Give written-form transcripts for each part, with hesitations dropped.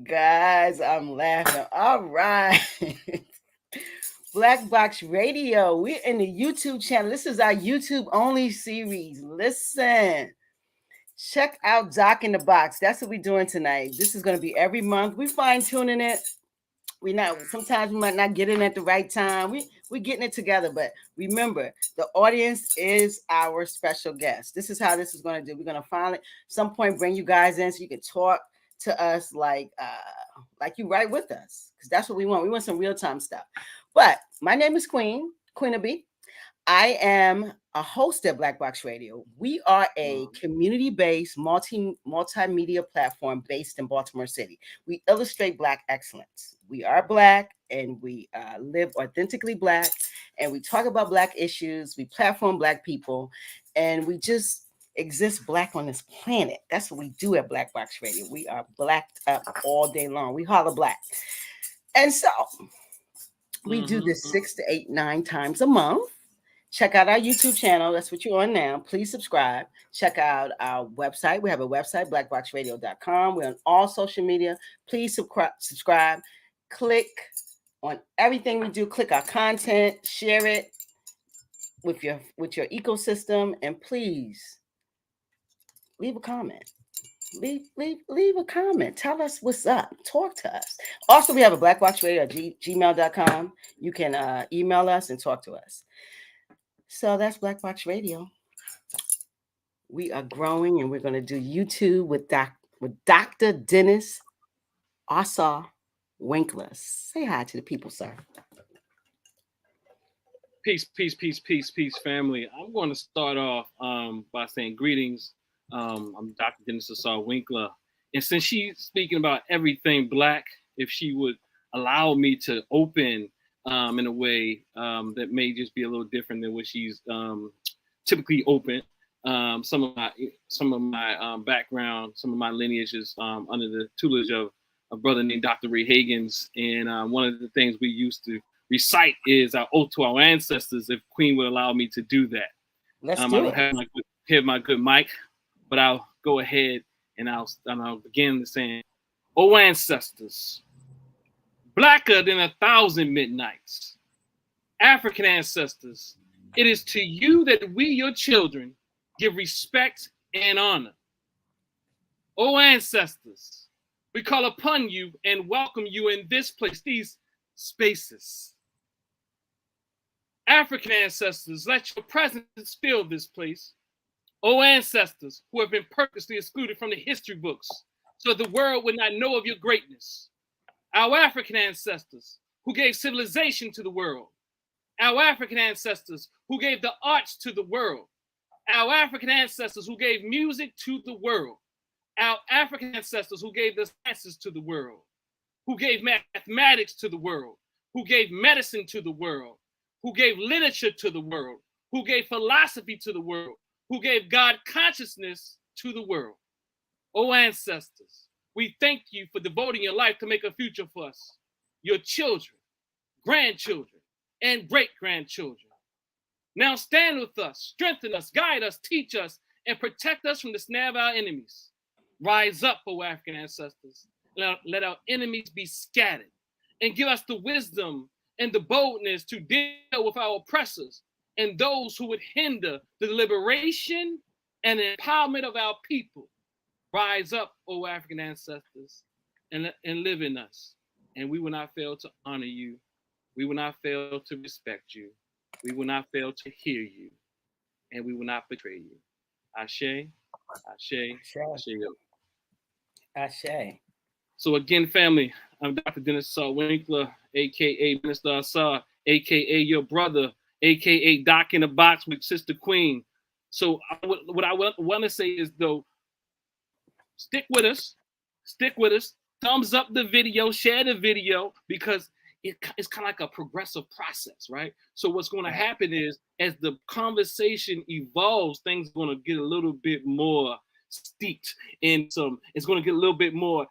Guys, I'm laughing. All right. Black Box Radio. We're in the YouTube channel. This is our YouTube only series. Listen, check out Doc in the Box. That's what we're doing tonight. This is going to be every month. We fine tuning it. We not sometimes we might not get in at the right time. We getting it together, but remember the audience is our special guest. This is how this is going to do. We're going to finally some point bring you guys in so you can talk to us like you right with us, because that's what we want. We want some real time stuff. But my name is QueenAb. I am a host at Black Box Radio. We are a community-based multimedia platform based in Baltimore City. We illustrate Black excellence. We are Black and we live authentically Black, and we talk about Black issues. We platform Black people, and we just exist Black on this planet. That's what we do at Black Box Radio. We are blacked up all day long. We holler Black. And so we do this 6 to 8, 9 times a month. Check out our YouTube channel. That's what you're on now. Please subscribe. Check out our website. We have a website, blackboxradio.com. We're on all social media. Please subscribe. Click on everything we do. Click our content. Share it with your ecosystem. And please leave a comment. Leave a comment. Tell us what's up. Talk to us. Also, we have a blackboxradio at gmail.com. You can email us and talk to us. So that's Black Box Radio. We are growing, and we're going to do YouTube with Dr. Dennis Ausar Winkler. Say hi to the people, sir. Peace, family. I'm going to start off by saying greetings. I'm Dr. Dennis Ausar Winkler. And since she's speaking about everything Black, if she would allow me to open in a way that may just be a little different than what she's typically open. Some of my background, some of my lineage is under the tutelage of a brother named Dr. Ray Hagins. And one of the things we used to recite is our oath to our ancestors, if Queen would allow me to do that. Let's do I don't have my good mic, but I'll go ahead and I'll begin saying, "Oh ancestors, Blacker than 1,000 midnights, African ancestors, it is to you that we, your children, give respect and honor. O ancestors, we call upon you and welcome you in this place, these spaces. African ancestors, let your presence fill this place. O ancestors, who have been purposely excluded from the history books, so the world would not know of your greatness. Our African ancestors who gave civilization to the world. Our African ancestors who gave the arts to the world. Our African ancestors who gave music to the world. Our African ancestors who gave the sciences to the world. Who gave mathematics to the world. Who gave medicine to the world. Who gave literature to the world. Who gave philosophy to the world. Who gave God consciousness to the world. O ancestors, we thank you for devoting your life to make a future for us, your children, grandchildren, and great-grandchildren. Now stand with us, strengthen us, guide us, teach us, and protect us from the snare of our enemies. Rise up, O African ancestors. Let our enemies be scattered, and give us the wisdom and the boldness to deal with our oppressors and those who would hinder the liberation and empowerment of our people. Rise up, O African ancestors, and live in us. And we will not fail to honor you. We will not fail to respect you. We will not fail to hear you. And we will not betray you. Ashe, Ashe, Ashe. Ashe. So again, family, I'm Dr. Dennis Ausar Winkler, a.k.a. Minister Ausar, a.k.a. your brother, a.k.a. Doc in the Box with Sister Queen. So what I want to say is, though, stick with us. Thumbs up the video, share the video, because it's kind of like a progressive process, right? So what's going to happen is, as the conversation evolves, things are going to get a little bit more steeped in some. It's going to get a little bit more,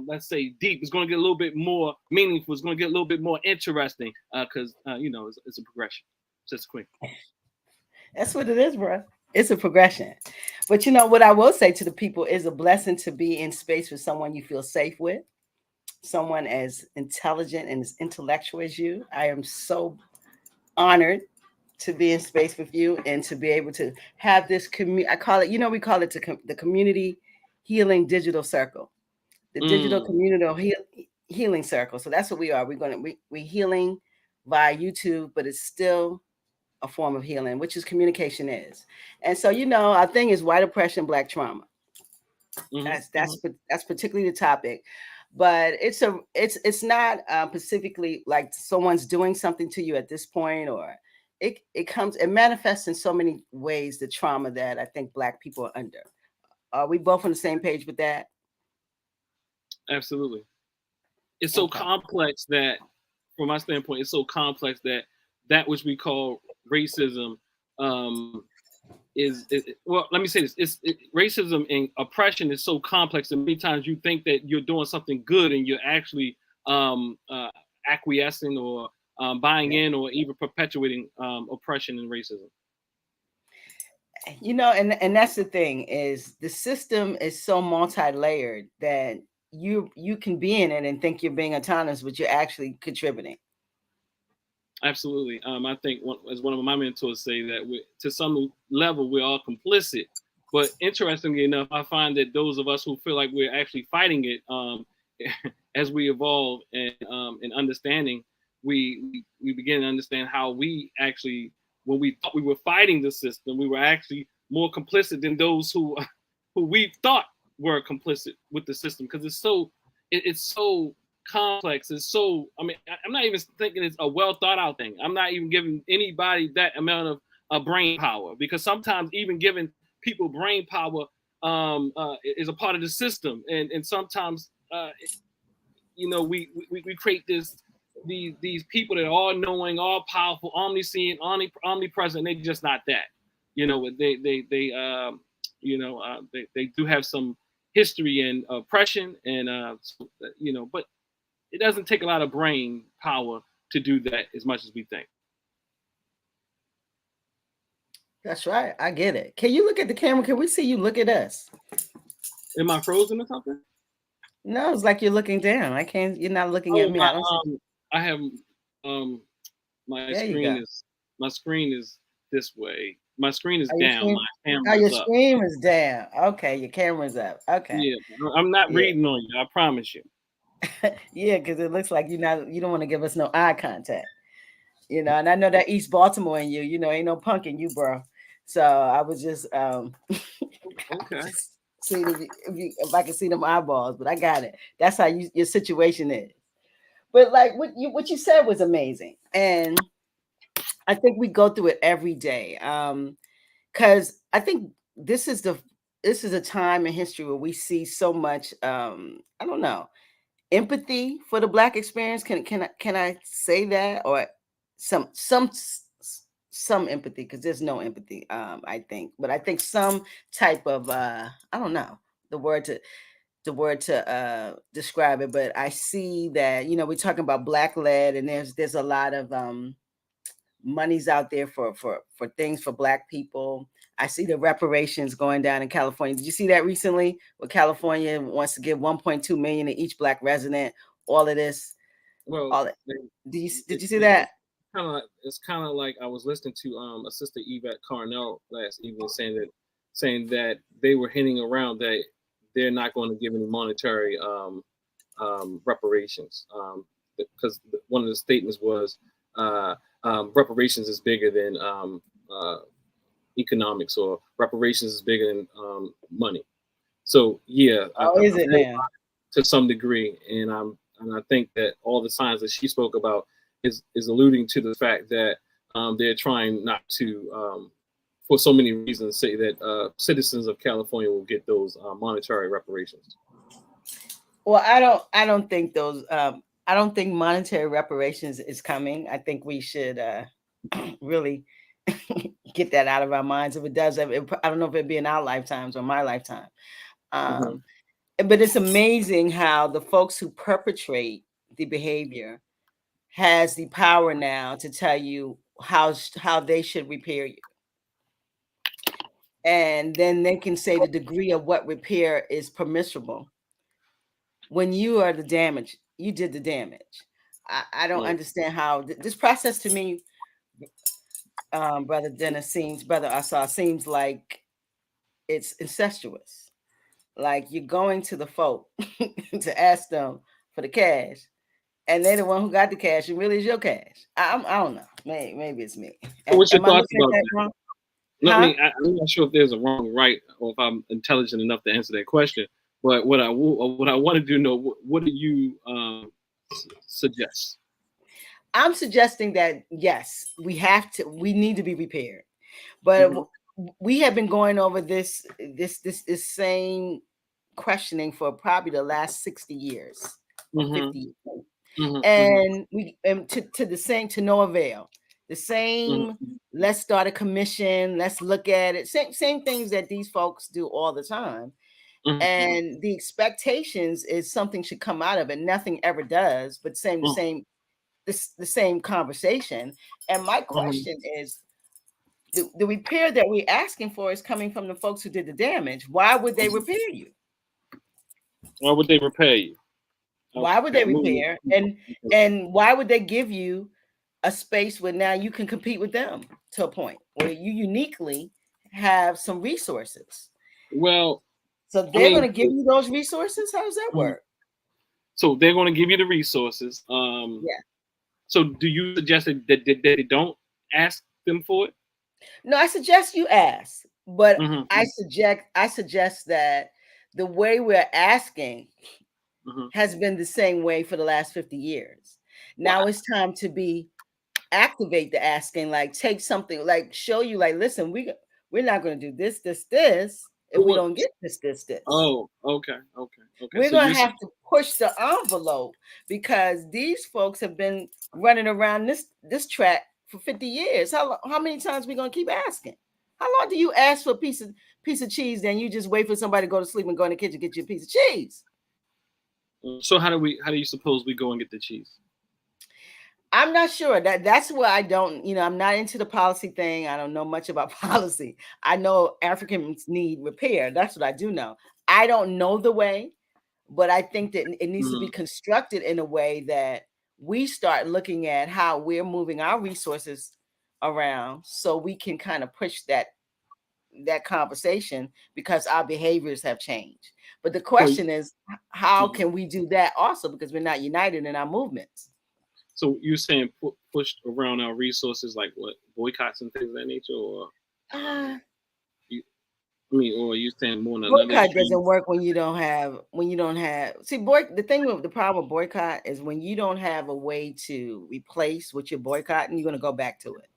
let's say, deep. It's going to get a little bit more meaningful. It's going to get a little bit more interesting, because it's a progression. Just quick. That's what it is, bro. It's a progression. But you know what I will say to the people is a blessing to be in space with someone you feel safe with, someone as intelligent and as intellectual as you. I am so honored to be in space with you and to be able to have this community. I call it, you know, we call it the community healing digital circle, the digital community healing circle. So that's what we are. We healing via YouTube, but it's still a form of healing, which is communication is. And so, you know, our thing is white oppression, black trauma. That's particularly the topic, but it's not specifically like someone's doing something to you at this point, or it manifests in so many ways, the trauma that I think black people are under. Are we both on the same page with that? Absolutely. It's so complex that, from my standpoint, it's so complex that which we call racism well, let me say this: racism and oppression is so complex that many times you think that you're doing something good and you're actually acquiescing or buying in or even perpetuating oppression and racism. You know, and that's the thing, is the system is so multi-layered that you can be in it and think you're being autonomous, but you're actually contributing. Absolutely. I think, as one of my mentors say, that to some level we're all complicit. But interestingly enough, I find that those of us who feel like we're actually fighting it, as we evolve and in understanding, we begin to understand how we actually, when we thought we were fighting the system, we were actually more complicit than those who we thought were complicit with the system, because it's so complex. It's so, I mean, I'm not even thinking it's a well thought out thing. I'm not even giving anybody that amount of brain power, because sometimes even giving people brain power is a part of the system, and sometimes you know, we create these people that are all knowing, all powerful, omniscient, omnipresent. They're just not that. You know, they do have some history and oppression, and you know, but it doesn't take a lot of brain power to do that as much as we think. That's right. I get it. Can you look at the camera? Can we see you look at us? Am I frozen or something? No, it's like you're looking down. I can't. You're not looking at me. I have my screen is this way. My screen is down. My camera's up. Screen is down. Okay, your camera's up. Okay. Yeah, I'm not reading on you. I promise you. Yeah, because it looks like you don't want to give us no eye contact. You know, and I know that East Baltimore in you. You know, ain't no punk in you, bro. So I was just okay. See if I can see them eyeballs, but I got it. That's how your situation is. But like what you said was amazing, and I think we go through it every day. Because I think this is a time in history where we see so much. I don't know, empathy for the Black experience. Can I say that, or some empathy, because there's no empathy, I think, but I think some type of I don't know the word to describe it, but I see that, you know, we're talking about Black led, and there's a lot of monies out there for things for Black people. I see the reparations going down in California. Did you see that recently? Where California wants to give 1.2 million to each Black resident. All of this. Well, did you see that? It's kind of like I was listening to Sister Yvette Carnell last evening saying that they were hinting around that they're not going to give any monetary reparations, because one of the statements was reparations is bigger than economics, or reparations is bigger than money. So yeah, is it now? To some degree, and I think that all the signs that she spoke about is alluding to the fact that they're trying not to, for so many reasons, say that citizens of California will get those monetary reparations. Well, I don't think those. I don't think monetary reparations is coming. I think we should really get that out of our minds. If it does, I don't know if it'd be in our lifetimes or my lifetime. But it's amazing how the folks who perpetrate the behavior has the power now to tell you how they should repair you. and then they can say the degree of what repair is permissible. When you are the damage, you did the damage. I don't understand how this process to me, Brother Ausar, seems like it's incestuous. Like you're going to the folk to ask them for the cash, and they're the one who got the cash, and really is your cash. I don't know. Maybe it's me. What's your Am I thoughts looking at about that that? wrong? I'm not sure if there's a wrong or right, or if I'm intelligent enough to answer that question. But what I wanted to know, what do you suggest? I'm suggesting that yes, we need to be prepared, but we have been going over this same questioning for probably the last 60 years or 50 years. And we to no avail. The same, let's start a commission, let's look at it. Same things that these folks do all the time. And the expectations is something should come out of it. Nothing ever does, but the same conversation. And my question is, the repair that we're asking for is coming from the folks who did the damage. Why would they repair you? Why would they repair you? Why would they repair? And why would they give you a space where now you can compete with them to a point where you uniquely have some resources? Well, so they're going to give you those resources. How does that work? So they're going to give you the resources. Yeah. So do you suggest that they don't ask them for it? No, I suggest you ask, but I suggest that the way we're asking has been the same way for the last 50 years. Now it's time to activate the asking, like take something, like show you, like, listen, we're not going to do this if we don't get this. Oh, okay. We're going to have to push the envelope because these folks have been running around this track for 50 years. How many times are we going to keep asking? How long do you ask for a piece of cheese, then you just wait for somebody to go to sleep and go in the kitchen and get you a piece of cheese? So how do you suppose we go and get the cheese? I'm not sure. That's where I don't, I'm not into the policy thing. I don't know much about policy. I know Africans need repair. That's what I do know. I don't know the way, but I think that it needs to be constructed in a way that we start looking at how we're moving our resources around so we can kind of push that conversation because our behaviors have changed. But the question is, how can we do that also because we're not united in our movements? So you're saying pushed around our resources, like what, boycotts and things of that nature, or or you saying more than boycott doesn't work when you don't have. See, the thing with the problem with boycott is when you don't have a way to replace what you're boycotting, you're going to go back to it.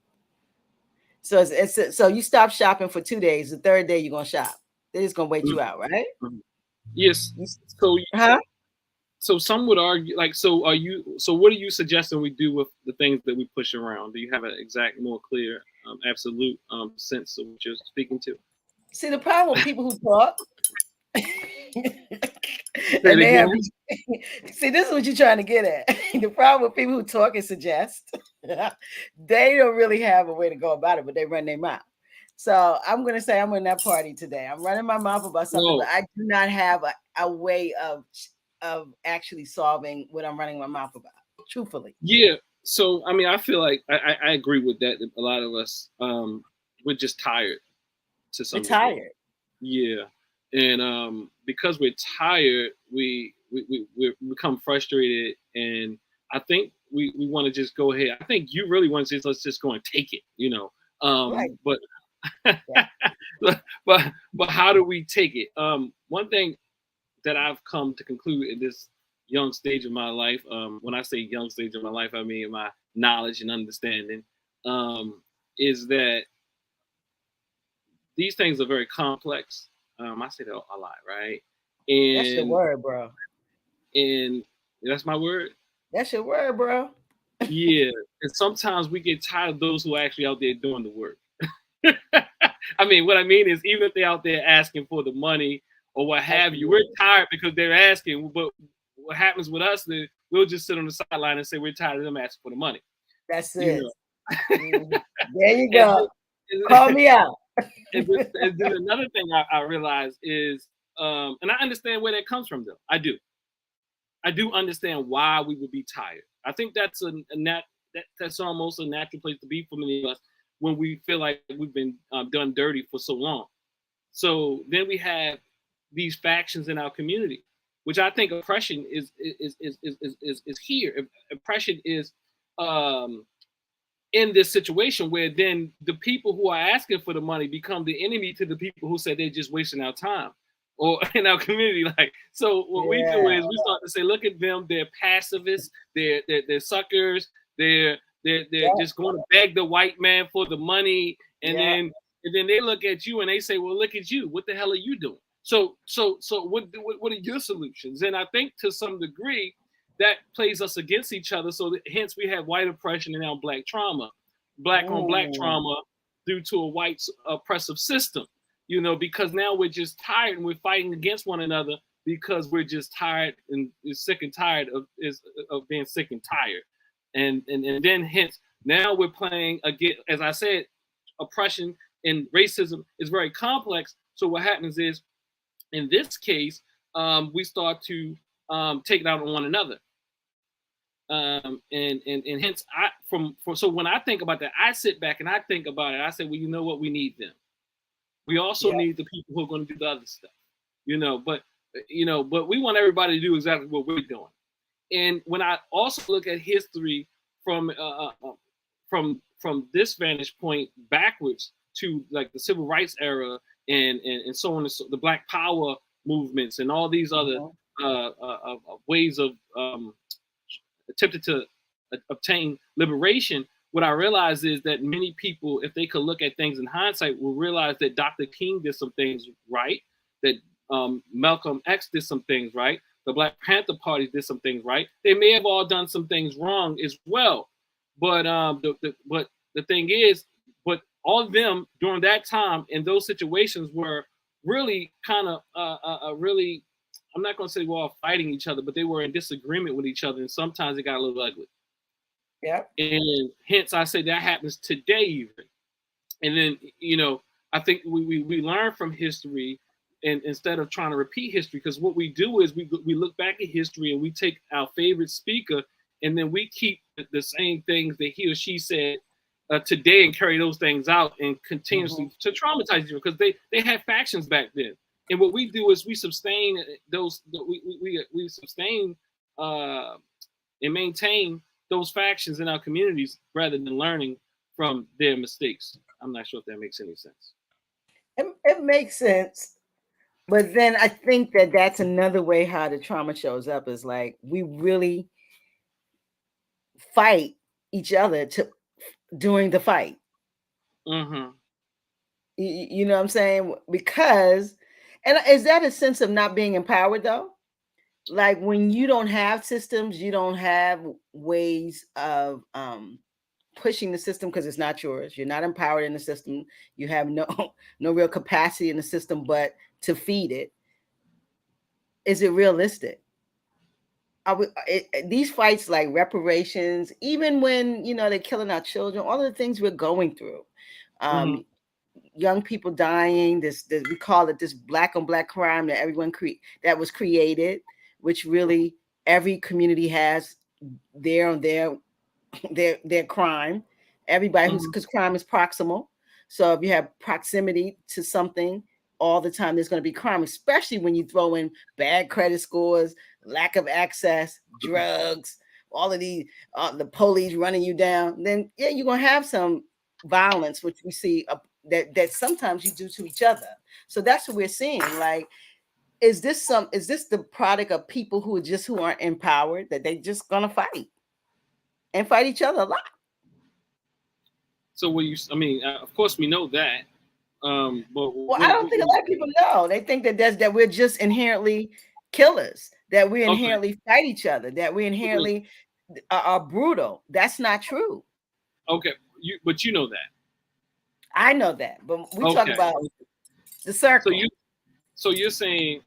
So so you stop shopping for 2 days. The third day you're going to shop. They're just going to wait you out, right? Yes. So So some would argue, like, so what are you suggesting we do with the things that we push around? Do you have an exact, more clear, absolute sense of what you're speaking to? See, the problem with people who talk, see, this is what you're trying to get at. The problem with people who talk and suggest, they don't really have a way to go about it, but they run their mouth. So I'm going to say I'm in that party today. I'm running my mouth about something, but I do not have a way of actually solving what I'm running my mouth about, truthfully. Yeah. So, I mean, I feel like I agree with that. A lot of us, we're just tired to some degree. Tired. Yeah. And because we're tired, we become frustrated. And I think we want to just go ahead. I think you really want to say, let's just go and take it, right. But, but how do we take it? One thing that I've come to conclude in this young stage of my life, when I say young stage of my life, I mean my knowledge and understanding, is that these things are very complex. I say that a lot, right? And that's your word, bro. And that's my word? That's your word, bro. Yeah. And sometimes we get tired of those who are actually out there doing the work. I mean, what I mean is, even if they're out there asking for the money or what have you, we're tired because they're asking. But what happens with us is we'll just sit on the sideline and say we're tired of them asking for the money. That's it. There you go. Call me out. And then another thing I realize is, and I understand where that comes from, though. I do understand why we would be tired. I think that's that's almost a natural place to be for many of us when we feel like we've been done dirty for so long. So then we have these factions in our community, which I think oppression is here. Oppression is in this situation where then the people who are asking for the money become the enemy to the people who said they're just wasting our time, or in our community. Like, so what we do is we start to say, look at them, they're pacifists, they're suckers, they're just going to beg the white man for the money, and then they look at you and they say, well, look at you, what the hell are you doing? So what are your solutions? And I think to some degree that plays us against each other. So hence we have white oppression and now black trauma, black on black trauma due to a white oppressive system, because now we're just tired and we're fighting against one another because we're just tired and sick and tired of being sick and tired. And then hence now we're playing again, as I said, oppression and racism is very complex. So what happens is, in this case, we start to take it out on one another. And hence so when I think about that, I sit back and I think about it. I say, well, you know what? We need them. We also need the people who are going to do the other stuff, but we want everybody to do exactly what we're doing. And when I also look at history from this vantage point backwards to like the civil rights era and so on, and so the Black Power movements and all these other ways of attempted to obtain liberation, what I realize is that many people, if they could look at things in hindsight, will realize that Dr. King did some things right, that Malcolm X did some things right, the Black Panther Party did some things right. They may have all done some things wrong as well, but the thing is, but all of them during that time in those situations were really kind of really, I'm not going to say we're all fighting each other, but they were in disagreement with each other, and sometimes it got a little ugly. Yeah. And hence I say that happens today even. And then, I think we learn from history, and instead of trying to repeat history, because what we do is we look back at history and we take our favorite speaker and then we keep the same things that he or she said today and carry those things out and continuously to traumatize you, because they had factions back then. And what we do is we sustain those, we sustain and maintain those factions in our communities rather than learning from their mistakes. I'm not sure if that makes any sense. It makes sense. But then I think that that's another way how the trauma shows up, is like we really fight each other during the fight. You know what I'm saying? Because, and is that a sense of not being empowered though? Like when you don't have systems, you don't have ways of pushing the system because it's not yours. You're not empowered in the system. You have no real capacity in the system, but to feed it. Is it realistic? These fights like reparations, even when they're killing our children, all of the things we're going through, young people dying, this we call it this black on black crime that everyone that was created, which really every community has their crime. Everybody because crime is proximal. So if you have proximity to something all the time, there's going to be crime, especially when you throw in bad credit scores, lack of access, drugs, all of these, the police running you down. Then you're going to have some violence, which we see that sometimes you do to each other. So that's what we're seeing. Like, is this the product of people who aren't empowered, that they just going to fight and fight each other a lot? So of course we know that. But I don't think a lot of people know. They think that we're just inherently killers, that we inherently fight each other, that we inherently are brutal. That's not true. Okay, but you know that. I know that, but we talk about the circle. So you're saying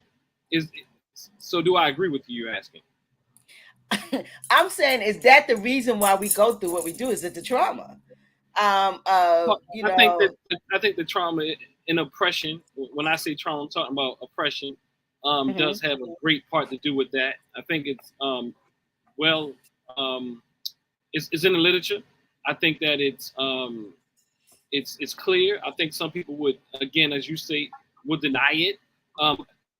so do I agree with you? You're asking. I'm saying, is that the reason why we go through what we do? Is it the trauma? You know, I think the trauma and oppression. When I say trauma, I'm talking about oppression. Does have a great part to do with that. I think it's it's in the literature. I think that it's clear. I think some people would, again, as you say, would deny it.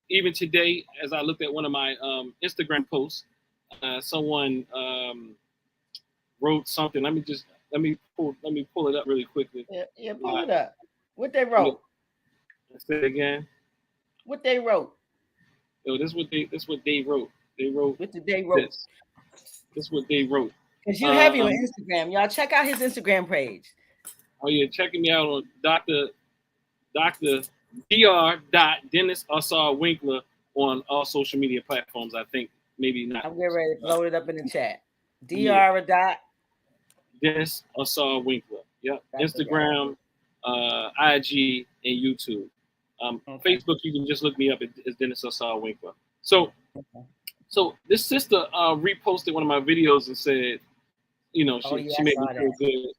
Even today, as I looked at one of my Instagram posts, someone wrote something. Let me pull it up really quickly. Yeah, pull it up. What they wrote? Say it again. What they wrote? Yo, this is what they wrote. They wrote. What did they wrote? This is what they wrote. Because you have your Instagram, y'all check out his Instagram page. Oh yeah, checking me out on Dr. Dr. Dennis Ausar Winkler on all social media platforms. I think maybe not. I'm getting ready to load it up in the chat. Dr. Dennis Ausar Winkler. Yep. Instagram, IG, and YouTube. Facebook, you can just look me up as Dennis Ausar Winkler. So this sister reposted one of my videos and said, she made me feel good.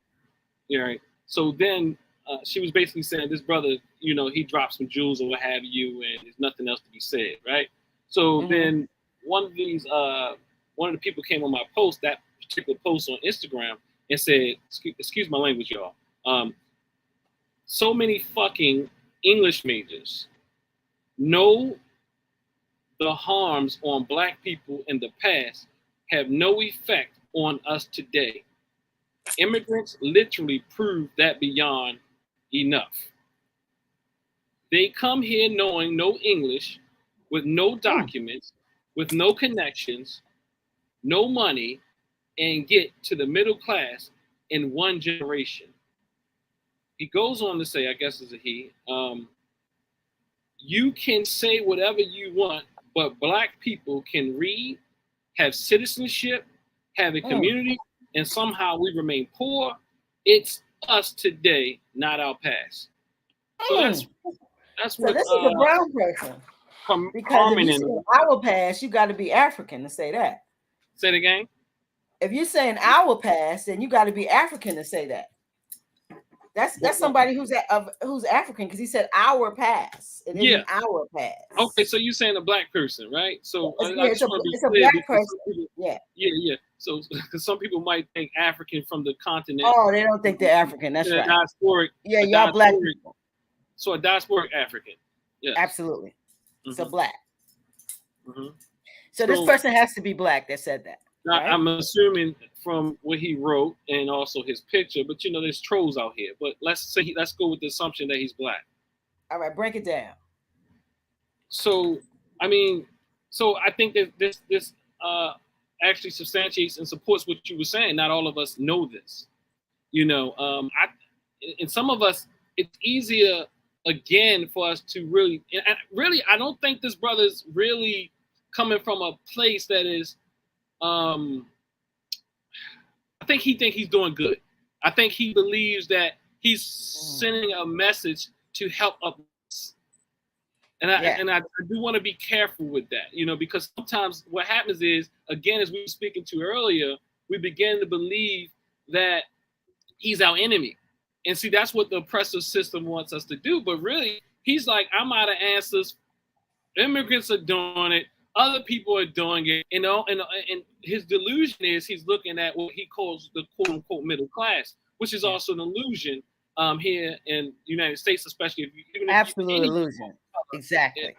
Yeah, right. So then she was basically saying this brother, he dropped some jewels or what have you, and there's nothing else to be said, right? So then one of the people came on my post, that particular post on Instagram, and said, excuse my language, y'all. So many fucking English majors know the harms on Black people in the past have no effect on us today. Immigrants literally prove that beyond enough. They come here knowing no English, with no documents, with no connections, no money, and get to the middle class in one generation. He goes on to say, I guess it's a he, you can say whatever you want, but Black people can read, have citizenship, have a community, and somehow we remain poor. It's us today, not our past. So that's what. This is a brown person. Because if you say our past, you got to be African to say that. Say it again. If you're saying our past, then you got to be African to say that. That's somebody who's African, because he said our past. It isn't our past. Okay, so you're saying a Black person, right? So it's a Black person. Yeah. So because some people might think African from the continent. Oh, they don't think they're African. That's right. Diasporic. Yeah, y'all Black people. So a diasporic African. Yeah. Absolutely. So Black. So this person has to be Black that said that. Right? I'm assuming from what he wrote and also his picture, but there's trolls out here. But let's go with the assumption that he's Black. All right, break it down. So I think that this actually substantiates and supports what you were saying. Not all of us know this. And some of us, it's easier again for us to really, I don't think this brother's really coming from a place that is. I think he's doing good. I think he believes that he's sending a message to help us. And I do want to be careful with that, because sometimes what happens is, again, as we were speaking to earlier, we begin to believe that he's our enemy. And see, that's what the oppressive system wants us to do. But really, he's like, I'm out of answers. Immigrants are doing it. Other people are doing it, and his delusion is he's looking at what he calls the quote unquote middle class, which is also an illusion here in the United States, especially if you absolute illusion. Exactly.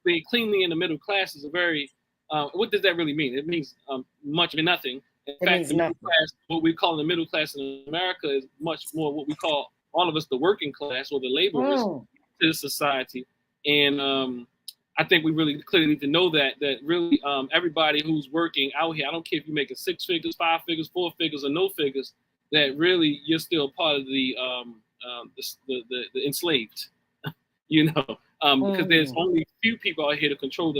Being cleanly in the middle class is a very what does that really mean? It means much of nothing. In fact, the middle class, what we call the middle class in America, is much more what we call all of us the working class or the laborers to the society. And I think we really clearly need to know that really everybody who's working out here, I don't care if you're making 6 figures, 5 figures, 4 figures, or no figures, that really you're still part of the enslaved, because there's only few people out here to control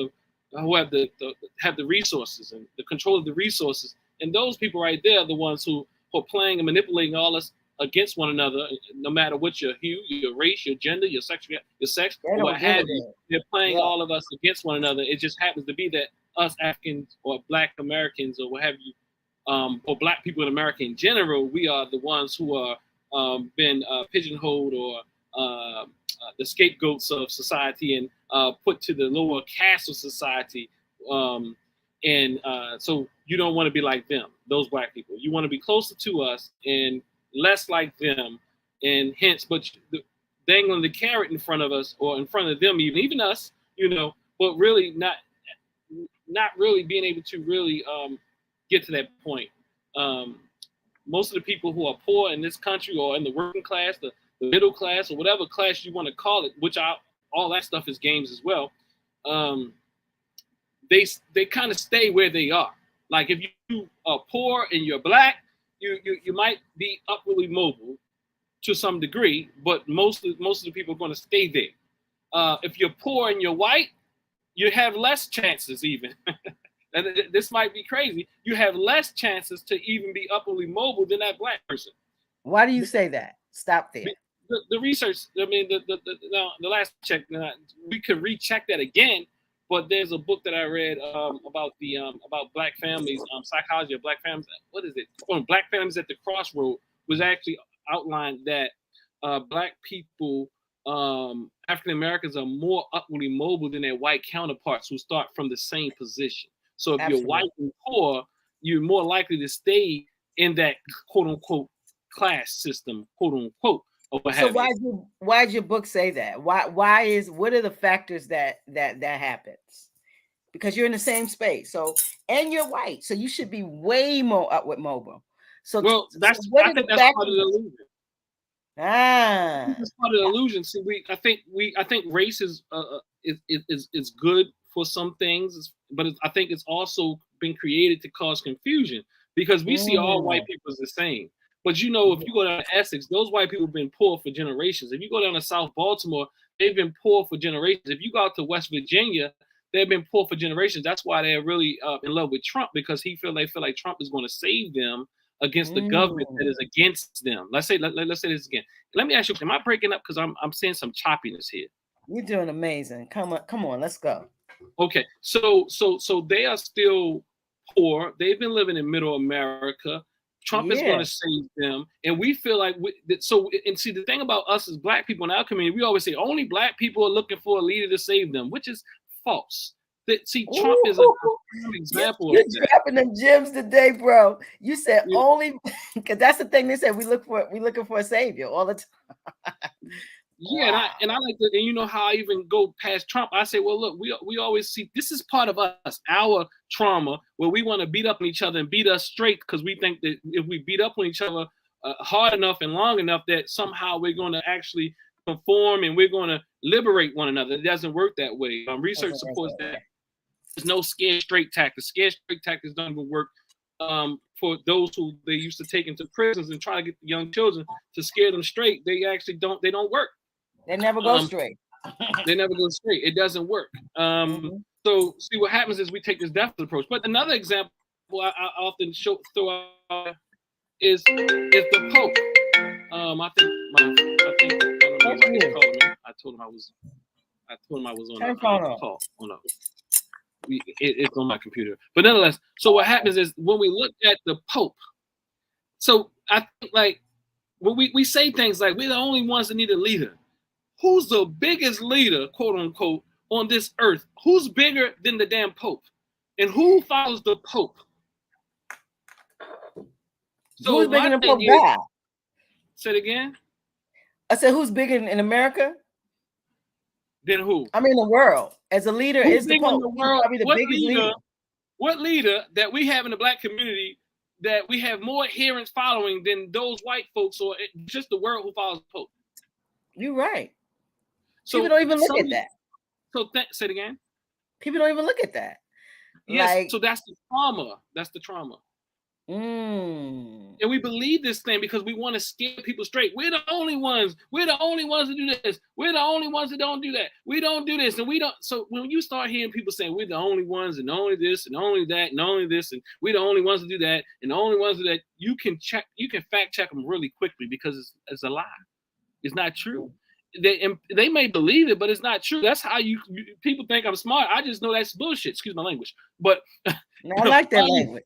who have the resources and the control of the resources, and those people right there are the ones who are playing and manipulating all us against one another, no matter what your hue, your race, your gender, your sex, or what have you. They're playing all of us against one another. It just happens to be that us Africans or Black Americans or what have you, or Black people in America in general, we are the ones who are been pigeonholed or the scapegoats of society and put to the lower caste of society. So you don't want to be like them, those black people. You want to be closer to us and less like them, and hence, but dangling the carrot in front of us or in front of them, even us, but really not really being able to really get to that point. Most of the people who are poor in this country or in the working class, the middle class, or whatever class you want to call it, which all that stuff is games as well. They kind of stay where they are. Like if you are poor and you're black, you might be upwardly mobile to some degree, but most of the people are going to stay there. If you're poor and you're white, you have less chances even. And this might be crazy. You have less chances to even be upwardly mobile than that black person. Why do you say that? Stop there. The research, I mean, the last check, we could recheck that again. But there's a book that I read about black families, psychology of black families. What is it? Black Families at the Crossroad was actually outlined that black people, African Americans, are more upwardly mobile than their white counterparts who start from the same position. So if Absolutely. you're white and poor, you're more likely to stay in that quote unquote class system, quote unquote. So why'd your book say that? What are the factors that happens? Because you're in the same space. So, and you're white, so you should be way more upward mobile. So that's part of the illusion. That's part of the illusion. See, I think race is good for some things, but I think it's also been created to cause confusion because we see all white people as the same. But if you go down to Essex, those white people have been poor for generations. If you go down to South Baltimore, they've been poor for generations. If you go out to West Virginia, they've been poor for generations. That's why they're really in love with Trump, because they feel like Trump is going to save them against the government that is against them. Let's say this again. Let me ask you, am I breaking up? Because I'm seeing some choppiness here. You're doing amazing. Come on, let's go. Okay. So they are still poor. They've been living in middle America. Trump is going to save them. And we feel like, see, the thing about us as black people in our community, we always say only black people are looking for a leader to save them, which is false. Trump is a prime example of that. You're dropping them gems today, bro. You said only, because that's the thing they said, we're looking for a savior all the time. Yeah, wow. and I like to, and you know how I even go past Trump. I say, well, look, we always see this is part of us, our trauma, where we want to beat up on each other and beat us straight because we think that if we beat up on each other hard enough and long enough, that somehow we're going to actually conform and we're going to liberate one another. It doesn't work that way. Research supports that. There's no scared straight tactics. Scared straight tactics don't even work for those who they used to take into prisons and try to get the young children to scare them straight. They actually don't. They don't work. They never go straight. They never go straight. It doesn't work. So see what happens is we take this depth approach. But another example I often throw out is the Pope. I told him I was on a call. Oh no. It's on my computer. But nonetheless, so what happens is when we look at the Pope, so I think like when we say things like we're the only ones that need a leader. Who's the biggest leader, quote unquote, on this earth? Who's bigger than the damn Pope? And who follows the Pope? So who's bigger than Pope God? Say it again. I said, who's bigger in America? Then who? I mean, the world. As a leader, who's is the Pope. The world? Probably the biggest leader. What leader that we have in the black community that we have more adherents following than those white folks or just the world who follows the Pope? You're right. So people don't even look at that. So say it again. People don't even look at that. Yes. So that's the trauma. That's the trauma. And we believe this thing because we want to scare people straight. We're the only ones. We're the only ones that do this. We're the only ones that don't do that. We don't do this, and we don't. So when you start hearing people saying we're the only ones, and only this, and only that, and only this, and we're the only ones that do that, and the only ones that you can fact check them really quickly because it's a lie. It's not true. They may believe it, but it's not true. That's how people think I'm smart. I just know that's bullshit. Excuse my language, but I like that language.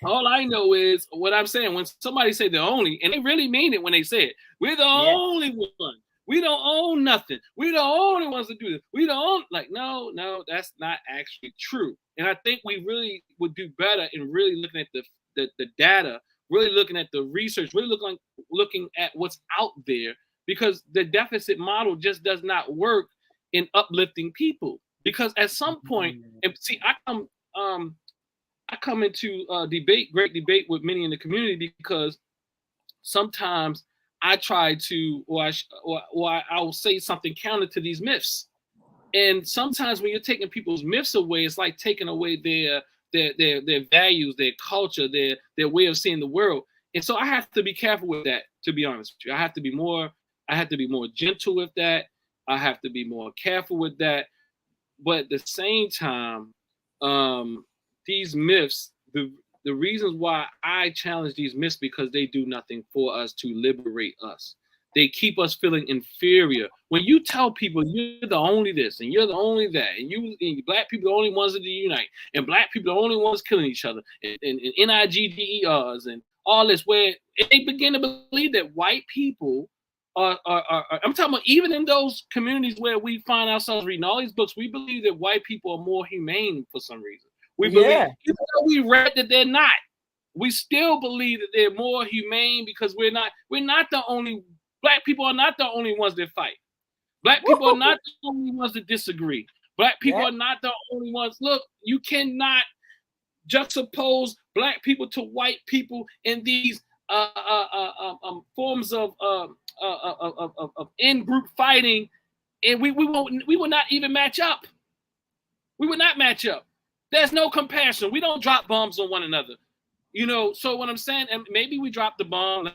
All I know is what I'm saying. When somebody say the only, and they really mean it when they say it, we're the only one. We don't own nothing. We're the only ones to do this. We don't like, no, that's not actually true. And I think we really would do better in really looking at the data, really looking at the research, really looking at what's out there, because the deficit model just does not work in uplifting people. Because at some point, and see, I come into great debate with many in the community, because sometimes I try to, or I'll say something counter to these myths. And sometimes when you're taking people's myths away, it's like taking away their values, their culture, their way of seeing the world. And so I have to be careful with that, to be honest with you. I have to be more gentle with that. I have to be more careful with that. But at the same time, these myths, the reasons why I challenge these myths, because they do nothing for us to liberate us. They keep us feeling inferior. When you tell people you're the only this and you're the only that, and black people are the only ones that unite, and black people are the only ones killing each other, and NIGDERs and all this, where they begin to believe that white people are I'm talking about even in those communities where we find ourselves reading all these books, we believe that white people are more humane for some reason. We believe, even though we read that they're not, we still believe that they're more humane, because we're not the only, black people are not the only ones that fight. Black people are not the only ones that disagree. Black people are not the only ones. Look, you cannot juxtapose black people to white people in these forms of in-group fighting, and we will not even match up. We would not match up. There's no comparison. We don't drop bombs on one another. So what I'm saying, and maybe we dropped the bomb.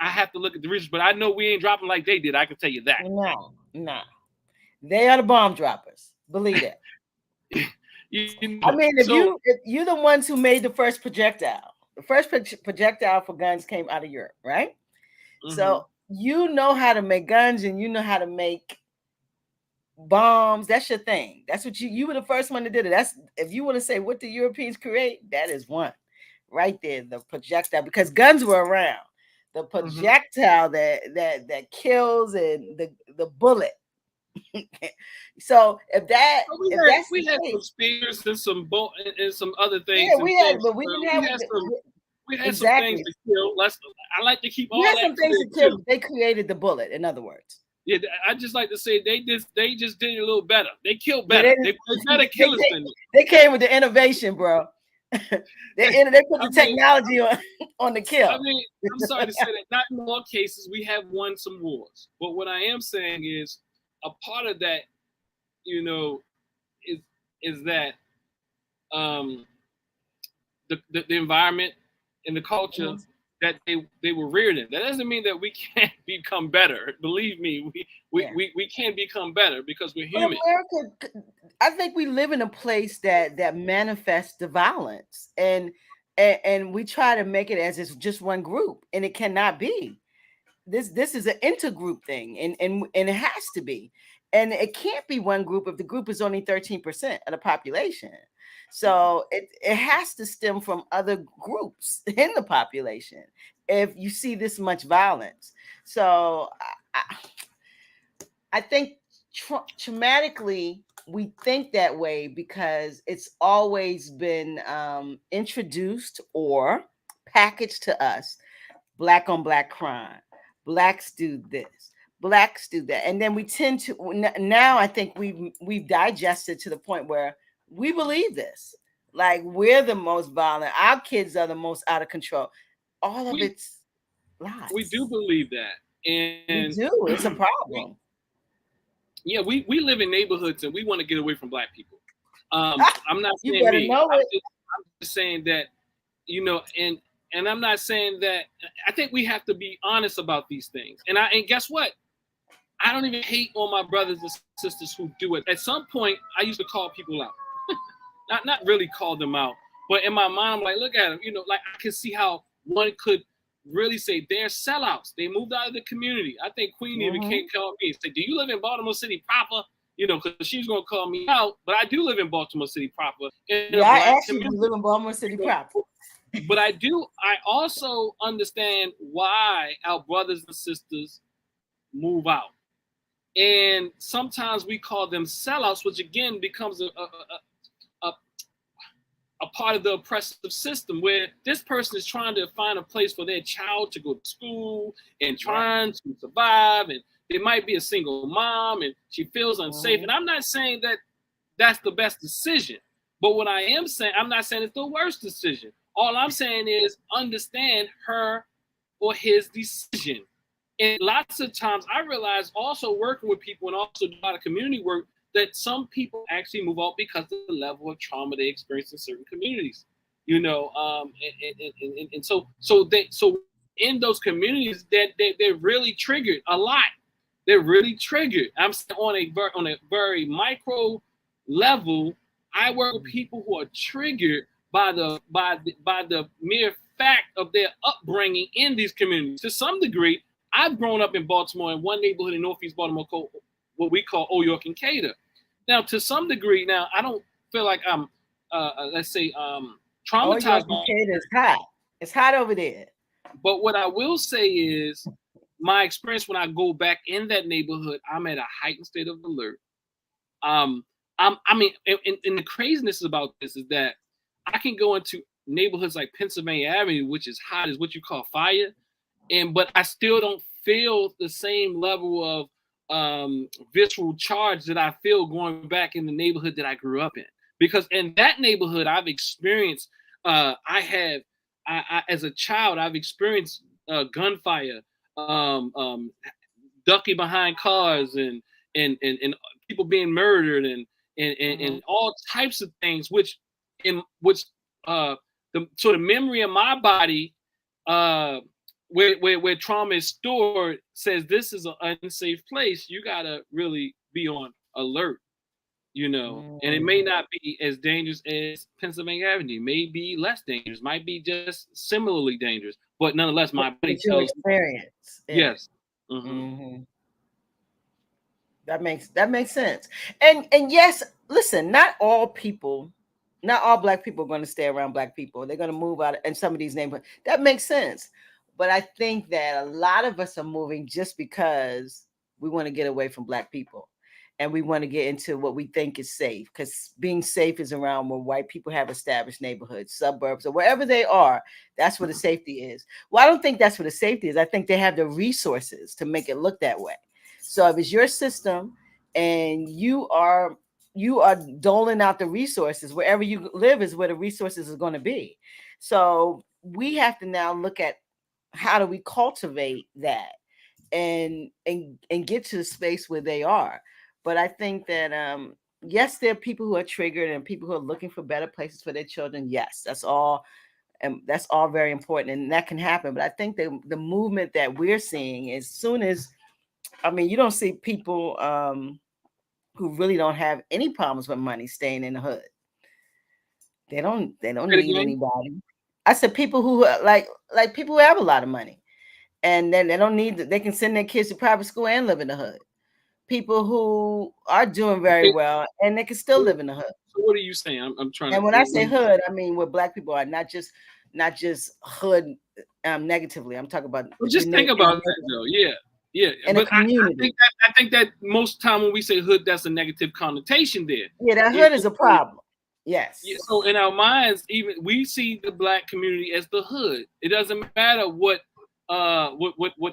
I have to look at the research, but I know we ain't dropping like they did. I can tell you that. No. They are the bomb droppers. Believe it. I mean, if you're the ones who made the first projectile. The first projectile for guns came out of Europe, right? Mm-hmm. So you know how to make guns, and you know how to make bombs. That's your thing. That's what you were the first one that did it. That's, if you want to say what the Europeans create, that is one right there, the projectile, because guns were around. The projectile that kills, and the bullet. So we had some spears and some and some other things. Yeah, we had some things to kill. I like to keep all that. Some things to kill. They created the bullet, in other words. Yeah, I just like to say they just did it a little better. They killed better. They better killers than me. They came with the innovation, bro. they put the technology on the kill. I mean, I'm sorry to say that not in all cases we have won some wars, but what I am saying is a part of that, is that the environment and the culture that they were reared in. That doesn't mean that we can't become better. Believe me, we can become better because we're human. America, I think we live in a place that manifests the violence, and we try to make it as it's just one group, and it cannot be. This is an intergroup thing, and it has to be, and it can't be one group if the group is only 13% of the population. So it has to stem from other groups in the population if you see this much violence. So I think traumatically we think that way because it's always been introduced or packaged to us. Black on black crime. Blacks do this. Blacks do that. And then we tend to, now I think we've digested to the point where we believe this. Like, we're the most violent. Our kids are the most out of control. All of it's lies. We do believe that. And we do. It's a problem. We live in neighborhoods and we want to get away from black people. I'm not saying me. I'm just saying that, and I'm not saying that. I think we have to be honest about these things. And guess what? I don't even hate on my brothers and sisters who do it. At some point, I used to call people out. Not really call them out, but in my mind, I'm like, look at them. Like, I can see how one could really say they're sellouts. They moved out of the community. I think Queen even came call me and say, do you live in Baltimore City proper? you know, because she's gonna call me out. But I do live in Baltimore City proper. Yeah, I actually live in Baltimore City proper. But I also understand why our brothers and sisters move out. And sometimes we call them sellouts, which again becomes a part of the oppressive system, where this person is trying to find a place for their child to go to school and trying to survive. And it might be a single mom and she feels unsafe. And I'm not saying that that's the best decision. But what I am saying, I'm not saying it's the worst decision. All I'm saying is understand her or his decision. And lots of times I realize also working with people and also doing a lot of community work that some people actually move out because of the level of trauma they experience in certain communities, you know. And so in those communities that they're really triggered a lot. They're really triggered. I'm on a very micro level. I work with people who are triggered by the mere fact of their upbringing in these communities. To some degree, I've grown up in Baltimore in one neighborhood in Northeast Baltimore called what we call Old York and Cater. Now, to some degree, now I don't feel like I'm, let's say, traumatized. Old York and Cater is hot. It's hot over there. But what I will say is, my experience when I go back in that neighborhood, I'm at a heightened state of alert. I mean, and the craziness about this is that I can go into neighborhoods like Pennsylvania Avenue, which is hot as what you call fire, but I still don't feel the same level of visceral charge that I feel going back in the neighborhood that I grew up in. Because in that neighborhood, I've experienced, as a child, I've experienced gunfire, ducking behind cars, and people being murdered, and all types of things, which the sort of memory of my body, where trauma is stored, says this is an unsafe place. You gotta really be on alert, you know. And it may not be as dangerous as Pennsylvania Avenue. It may be less dangerous. Might be just similarly dangerous. But nonetheless, my body tells experience. Yes. That makes sense. And yes, listen, not all Black people are going to stay around Black people. They're going to move out in some of these neighborhoods. That makes sense. But I think that a lot of us are moving just because we want to get away from Black people. And we want to get into what we think is safe, because being safe is around where white people have established neighborhoods, suburbs, or wherever they are. That's where the safety is. Well, I don't think that's where the safety is. I think they have the resources to make it look that way. So if it's your system and you are doling out the resources, wherever you live is where the resources is going to be. So we have to now look at how do we cultivate that and get to the space where they are. But I think that, yes, there are people who are triggered and people who are looking for better places for their children. Yes, that's all. And that's all very important. And that can happen. But I think the movement that we're seeing, as soon as, I mean, you don't see people who really don't have any problems with money staying in the hood. They don't need anybody. I said people who like people who have a lot of money. And then they don't need, they can send their kids to private school and live in the hood. People who are doing very well and they can still live in the hood. So what are you saying? I'm trying. And when I say hood, I mean where Black people are, not just hood negatively. I'm talking about. Well, just think about that though. Yeah. In but a community. I think that most time when we say hood, that's a negative connotation there. Yeah, that hood is a problem. Yes. Yeah, so in our minds, even we see the Black community as the hood. It doesn't matter what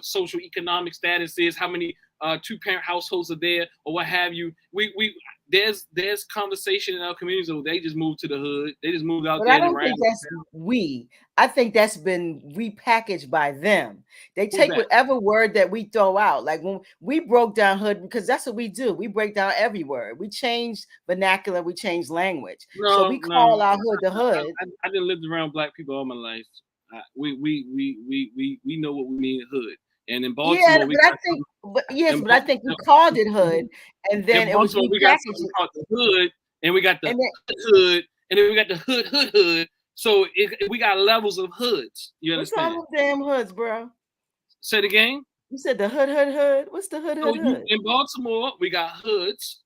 social economic status is, how many two-parent households are there, or what have you. There's conversation in our communities. So they just moved to the hood. They just moved out there. I don't think that's we. I think that's been repackaged by them. They take whatever word that we throw out. Like when we broke down hood, because that's what we do. We break down every word. We change vernacular. We change language. So we call our hood the hood. I didn't live around Black people all my life. We know what we mean hood. And in Baltimore, but I think we called it hood, and then it was we got the hood, and we got the hood, and then we got the hood. So we got levels of hoods. You understand? What's wrong with damn hoods, bro? Say it again. You said the hood. What's the hood? In Baltimore, we got hoods,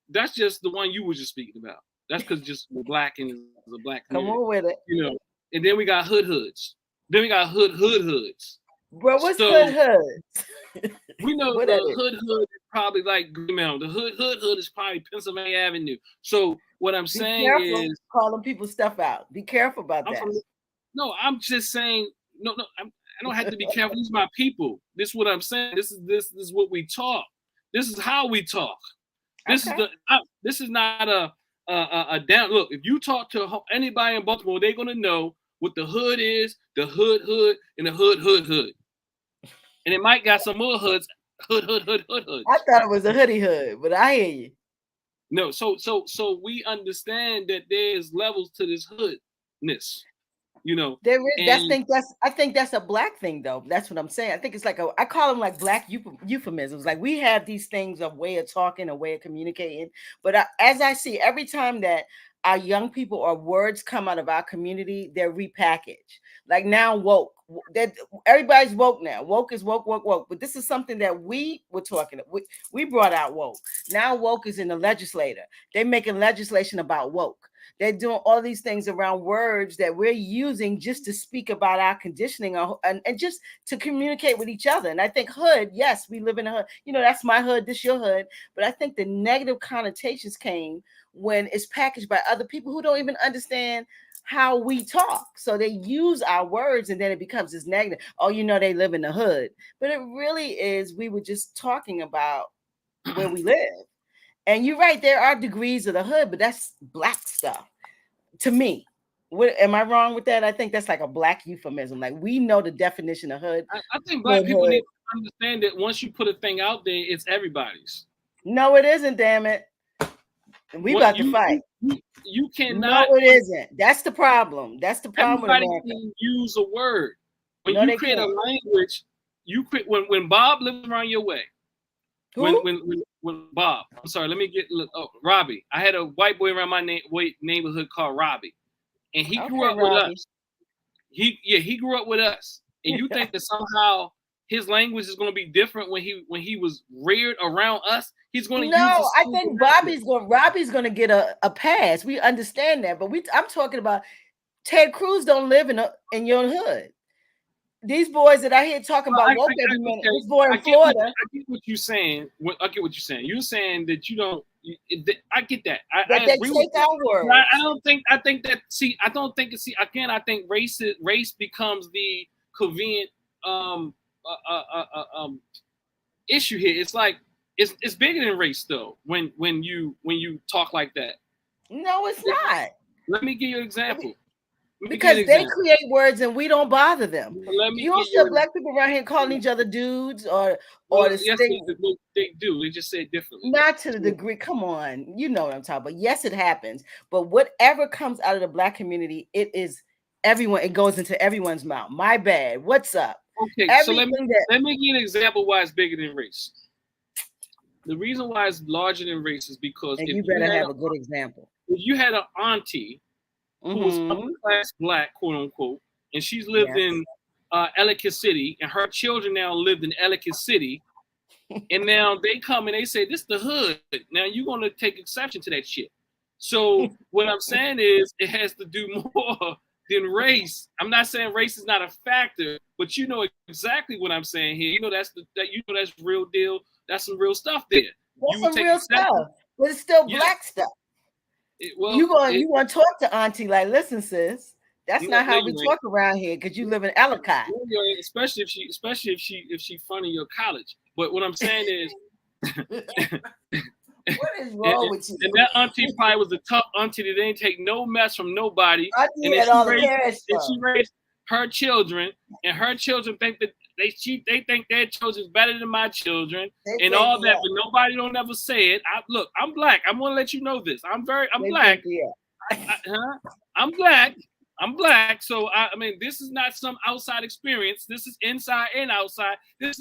that's just the one you were just speaking about. That's because just we're black and it's a black community. Come on with it. You know, and then we got hoods. Then we got hoods. Bro, what's hood? We know the hood is probably like Green Mountain. The hood is probably Pennsylvania Avenue. So what I'm saying is calling people stuff out. Be careful about that. No, I'm just saying. No, I don't have to be careful. These are my people. This is what I'm saying. This is what we talk. This is how we talk. This is not a down look. If you talk to anybody in Baltimore, they're gonna know what the hood is, the hood, and the hood. And it might got some more hoods. Hood. I thought it was a hoodie hood, but I hear you. No, so we understand that there's levels to this hoodness. You know, there is. I think that's a black thing, though. That's what I'm saying. I think it's like I call them like black euphemisms. Like we have these things, a way of talking, a way of communicating. But as I see, every time that our young people or words come out of our community, they're repackaged. Like now, woke. That everybody's woke now. Woke is woke. But this is something that we were talking about. We brought out woke. Now woke is in the legislature. They're making legislation about woke. They're doing all these things around words that we're using just to speak about our conditioning and just to communicate with each other. And I think hood, yes, we live in a hood. You know, that's my hood, this your hood. But I think the negative connotations came when it's packaged by other people who don't even understand how we talk. So they use our words and then it becomes this negative. Oh, you know, they live in the hood. But it really is, we were just talking about where we live. And you're right, there are degrees of the hood, but that's black stuff to me. What am I wrong with that? I think that's like a black euphemism. Like we know the definition of hood. I think black people need to understand that once you put a thing out there, it's everybody's. No, it isn't, damn it. We about to fight. You cannot. No, it isn't. That's the problem. That's the problem. Everybody can use a word. When you create a language, you create when Bob lives around your way. Who? When Bob, I'm sorry, let me get Robbie. I had a white boy around my neighborhood called Robbie, and he grew up with us. He grew up with us, and you think that somehow his language is going to be different when he was reared around us? He's going to use. No, I think Robbie's going to get a pass. We understand that, but I'm talking about Ted Cruz don't live in your hood. These boys that I hear talking about woke every minute. This boy in Florida. I get what you're saying. You're saying that you don't. I get that. I agree with that. I think that. See, I don't think. See, again, I think race becomes the convenient issue here. It's like it's bigger than race though. When you talk like that. No, it's not. Let me give you an example. Because they create words and we don't bother them. You don't see black people around here calling each other dudes or yes, they do. They just say it differently. Not to the degree. Come on, you know what I'm talking about. Yes, it happens, but whatever comes out of the black community, it is everyone. It goes into everyone's mouth. My bad. What's up? Okay, so let me give you an example why it's bigger than race. The reason why it's larger than race is because you better have a good example. If you had an auntie who was upper class black, quote unquote, and she's lived in Ellicott City, and her children now lived in Ellicott City, and now they come and they say, this is the hood. Now you're going to take exception to that shit. So what I'm saying is it has to do more than race. I'm not saying race is not a factor, but you know exactly what I'm saying here. You know that's real deal. That's some real stuff there. That's some real stuff, but it's still black stuff. You want to talk to auntie like, listen, sis, that's not how we talk around here because you live in Ellicott. Especially if she funding your college. But what I'm saying is, what is wrong with you? And that auntie probably was a tough auntie that didn't take no mess from nobody. And she raised her children, and her children think that they think their children's better than my children and all that, but nobody don't ever say it. Look, I'm black. I'm gonna let you know this. I'm black. I'm black. So I mean, this is not some outside experience. This is inside and outside. This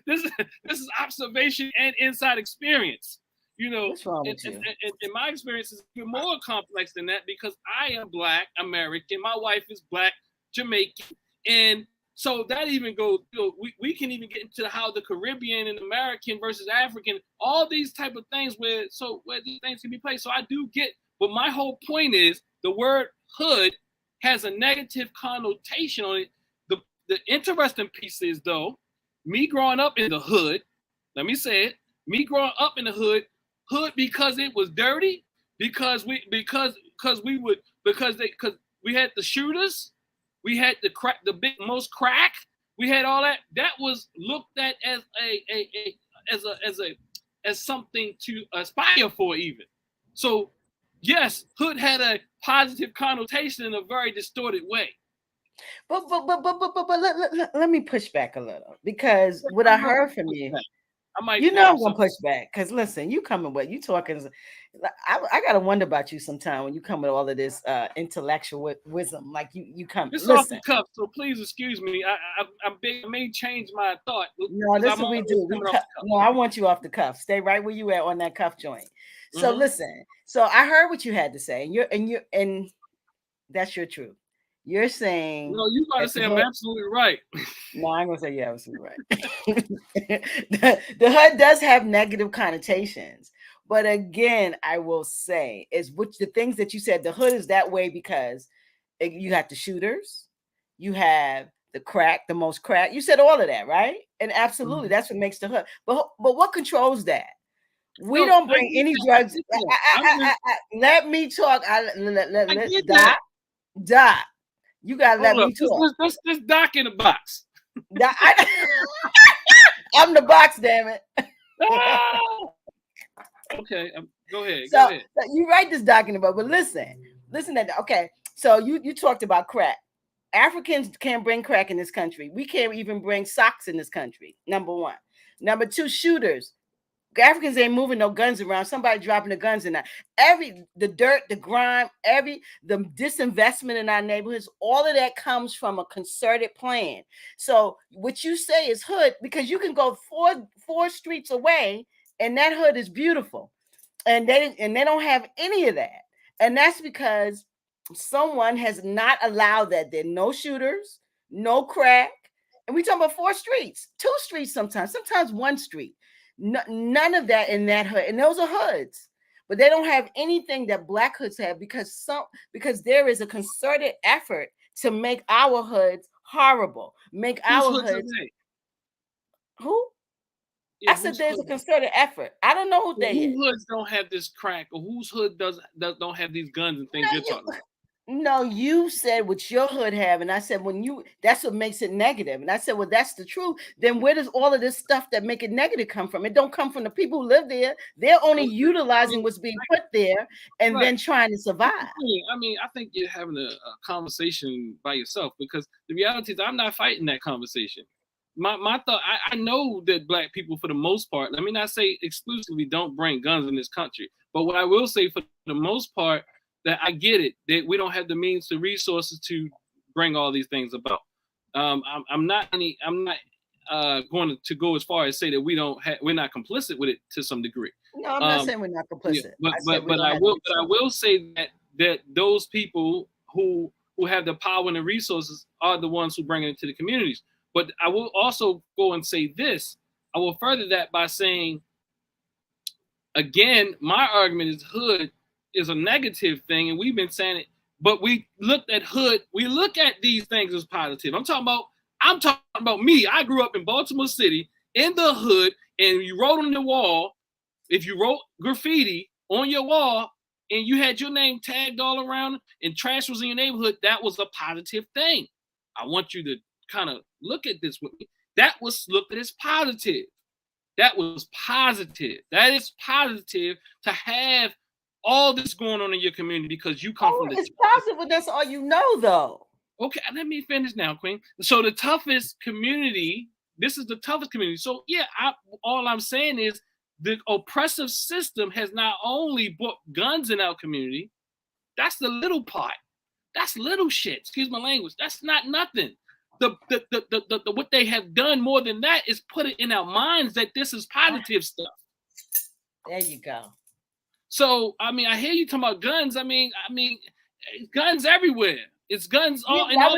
is observation and inside experience. You know, what's wrong with you? And my experience is even more complex than that because I am black American. My wife is black Jamaican, and So that even goes, we can even get into how the Caribbean and American versus African, all these type of things where these things can be played. So I do get, but my whole point is the word hood has a negative connotation on it. The interesting piece is, though, me growing up in the hood, let me say it, me growing up in the hood because it was dirty, because we had the shooters, we had the crack, most crack, we had all that. That was looked at as something to aspire for, even. So yes, hood had a positive connotation in a very distorted way. But let me push back a little, because what I heard from you, I'm gonna push back, because listen, you coming what you talking. I gotta wonder about you sometime when you come with all of this intellectual wisdom, like you come. It's off the cuff, so please excuse me. I may change my thought. No, this is what we do. No, I want you off the cuff. Stay right where you at on that cuff joint. So listen. So I heard what you had to say, and that's your truth. You're saying no. You gotta say I'm absolutely right. No, I'm gonna say you're absolutely right. the hood does have negative connotations, but again, I will say is the things that you said. The hood is that way because you have the shooters, you have the crack, the most crack. You said all of that, right? And absolutely, that's what makes the hood. But what controls that? We don't bring any drugs. Let me talk. Doc. You gotta let me talk. This Doc in the box. I'm the box, damn it. Okay, go ahead. So you write this Doc in the book, but listen to that. Okay, so you talked about crack. Africans can't bring crack in this country. We can't even bring socks in this country. Number one. Number two, shooters. Africans ain't moving no guns around. Somebody dropping the guns in that. The dirt, the grime, the disinvestment in our neighborhoods, all of that comes from a concerted plan. So what you say is hood, because you can go four streets away and that hood is beautiful. And they don't have any of that. And that's because someone has not allowed that. There are no shooters, no crack. And we talking about 4 streets, 2 streets sometimes one street. None of that in that hood, and those are hoods, but they don't have anything that Black hoods have because there is a concerted effort to make our hoods horrible, make our hoods. Who? Yeah, I said there's a concerted effort. I don't know who they is. Whose hoods don't have this crack, or whose hood don't have these guns and things you're talking about? No, you said what your hood have, and I said that's what makes it negative. And I said, well, that's the truth. Then where does all of this stuff that make it negative come from? It don't come from the people who live there. They're only utilizing what's being put there and then trying to survive. I mean, I think you're having a conversation by yourself, because the reality is I'm not fighting that conversation. My thought, I know that Black people, for the most part, let me not say exclusively, don't bring guns in this country. But what I will say, for the most part, that I get it, that we don't have the means, the resources to bring all these things about. I'm not going to go as far as say that we're not complicit with it to some degree. No, I'm not saying we're not complicit. Yeah, but I will say that those people who have the power and the resources are the ones who bring it into the communities. But I will also go and say this. I will further that by saying, again, my argument is hood is a negative thing, and we've been saying it, but we looked at hood, we look at these things as positive. I'm talking about me. I grew up in Baltimore City in the hood, and you wrote on the wall, if you wrote graffiti on your wall and you had your name tagged all around and trash was in your neighborhood, that was a positive thing. I want you to kind of look at this with me. That was looked at as positive. That was positive. That is positive to have all this going on in your community because you come from the. It's positive, but that's all you know, though. Okay, let me finish now, Queen. So the toughest community, this is the toughest community. So yeah, all I'm saying is the oppressive system has not only brought guns in our community. That's the little part. That's little shit. Excuse my language. That's not nothing. The what they have done more than that is put it in our minds that this is positive stuff. There you go. So I mean, I hear you talking about guns. I mean, guns everywhere. It's guns all in all.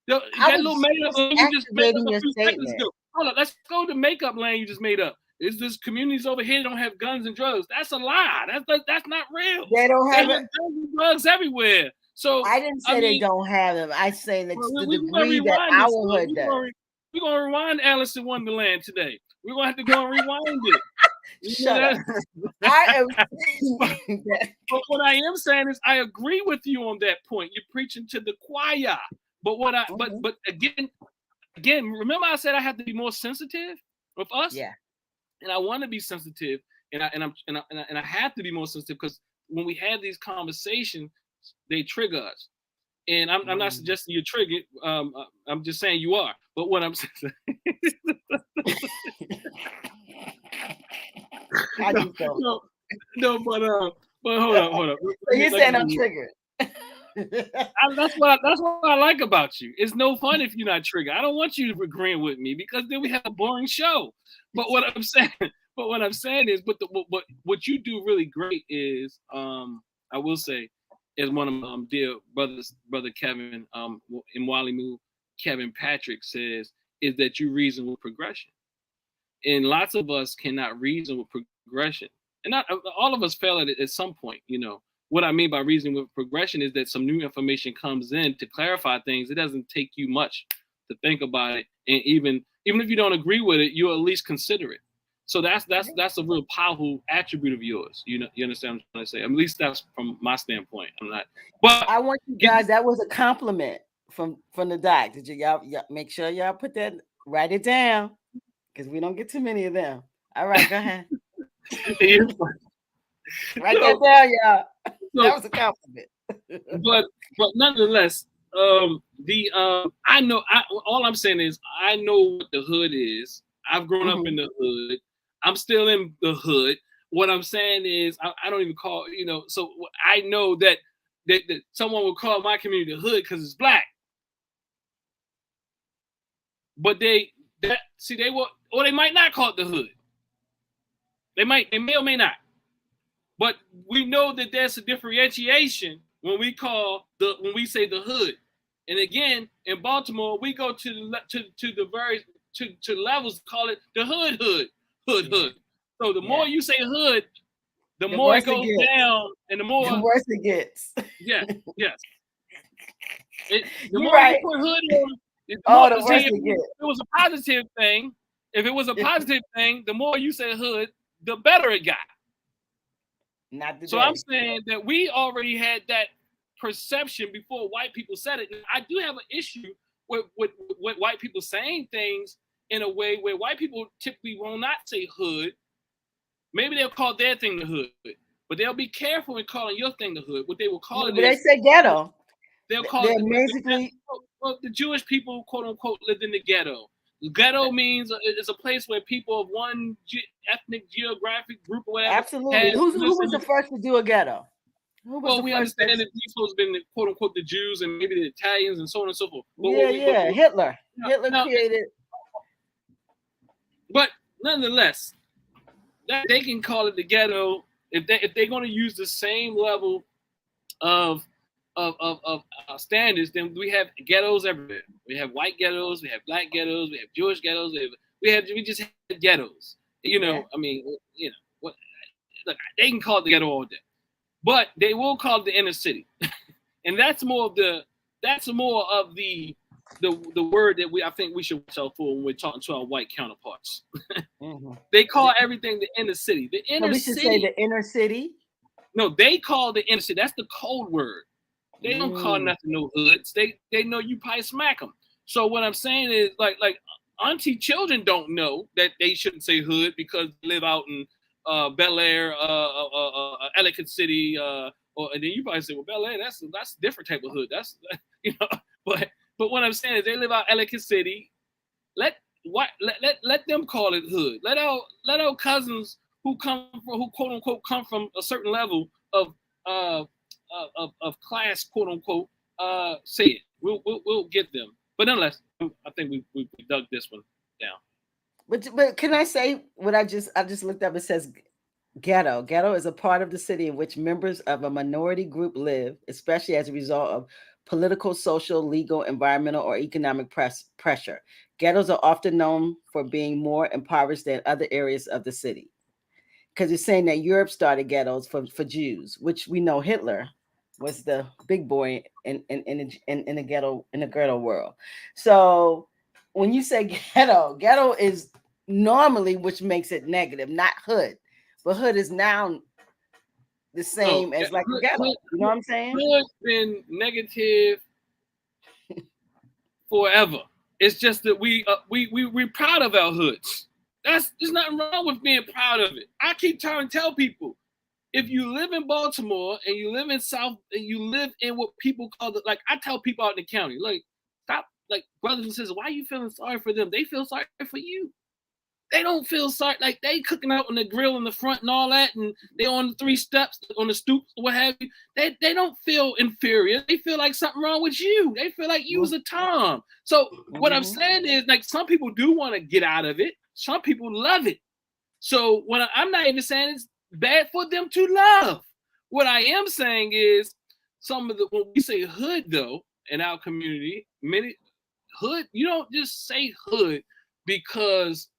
That little makeup land you just made up a few seconds statement. ago. Hold on, let's go to makeup land you just made up. Is this communities over here don't have guns and drugs? That's a lie. That's not real. They don't have guns and drugs everywhere. So I didn't say they don't have them. I say that the degree that our hood does. We're gonna rewind Alice in Wonderland today. We're gonna have to go and rewind it. Shut up. I am but what I am saying is I agree with you on that point. You're preaching to the choir. But what I but again, remember I said I have to be more sensitive with us? Yeah. And I want to be sensitive, and I have to be more sensitive because when we have these conversations, they trigger us. And I'm not suggesting you're triggered. I'm just saying you are. But what I'm saying, no, but hold up. So you're saying I'm triggered. That's what I like about you. It's no fun if you're not triggered. I don't want you agreeing with me because then we have a boring show. But what I'm saying is, but what you do really great is, I will say, as one of my dear brothers, Brother Kevin, in Wally Moo, Kevin Patrick says, is that you reason with progression. And lots of us cannot reason with progression. And not all of us fail at it at some point, you know. What I mean by reasoning with progression is that some new information comes in to clarify things. It doesn't take you much to think about it. And even if you don't agree with it, you'll at least consider it. So that's a real powerful attribute of yours. You know, you understand what I'm trying to say? At least that's from my standpoint. I'm not. But I want you guys. That was a compliment from the doc. Did y'all make sure y'all put that, write it down, because we don't get too many of them. All right, go ahead. Write that down, y'all. That was a compliment. but nonetheless, I know. All I'm saying is I know what the hood is. I've grown up in the hood. I'm still in the hood. What I'm saying is I don't even call, you know, so I know that someone will call my community the hood because it's black. But they will, or they might not call it the hood. They may or may not. But we know that there's a differentiation when we say the hood. And again, in Baltimore, we go to levels, call it the hood. So the more you say hood, the more it goes down, and the worse it gets. Yes. The You're more right. you put hood on, the worse it gets. If it was a positive thing, the more you say hood, the better it got. Not today. So I'm saying that we already had that perception before white people said it. And I do have an issue with white people saying things in a way where white people typically will not say hood. Maybe they'll call their thing the hood, but they'll be careful in calling your thing the hood. What they will call it is, they say ghetto. They'll call it basically. Well, the Jewish people, quote unquote, lived in the ghetto. Ghetto means it's a place where people of one ethnic, geographic group or whatever. Absolutely. Who was the first to do a ghetto? Well, we understand that these folks have been, quote unquote, the Jews and maybe the Italians and so on and so forth. But Hitler. Hitler created. But nonetheless, that they can call it the ghetto if they're going to use the same level of standards. Then we have ghettos everywhere. We have white ghettos, we have black ghettos, we have Jewish ghettos. We just have ghettos. You know, I mean, you know, what? Look, they can call it the ghetto all day, but they will call it the inner city, and that's more of the word that I think we should watch out for when we're talking to our white counterparts. They call everything the inner city. The inner city. We should say the inner city. No, they call the inner city. That's the code word. They don't call nothing no hoods. They know you probably smack them. So what I'm saying is like auntie children don't know that they shouldn't say hood because they live out in Bel Air, Ellicott City, and then you probably say, well, Bel Air, that's a different type of hood. That's but what I'm saying is they live out Ellicott City. Let them call it hood. Let our cousins who quote unquote come from a certain level of class, quote unquote, say it. We'll get them. But nonetheless, I think we dug this one down. But can I say what I just looked up? It says ghetto. Ghetto is a part of the city in which members of a minority group live, especially as a result of political, social, legal, environmental, or economic pressure. Ghettos are often known for being more impoverished than other areas of the city. Because you're saying that Europe started ghettos for Jews, which we know Hitler was the big boy in the ghetto world. So when you say ghetto is normally, which makes it negative, not hood, but hood is now the same as like ghetto. You know what I'm saying? Hood's been negative forever. It's just that we're proud of our hoods. There's nothing wrong with being proud of it. I keep trying to tell people, if you live in Baltimore and you live in South and you live in what people call like I tell people out in the county, like, stop, like, brothers and sisters, why are you feeling sorry for them? They feel sorry for you. They don't feel sorry, like they cooking out on the grill in the front and all that, and they on the 3 steps on the stoop, what have you. They don't feel inferior. They feel like something wrong with you. They feel like you was a Tom. So what I'm saying is, like, some people do want to get out of it. Some people love it. So what I'm not even saying it's bad for them to love. What I am saying is, when we say hood though in our community, many hood, you don't just say hood because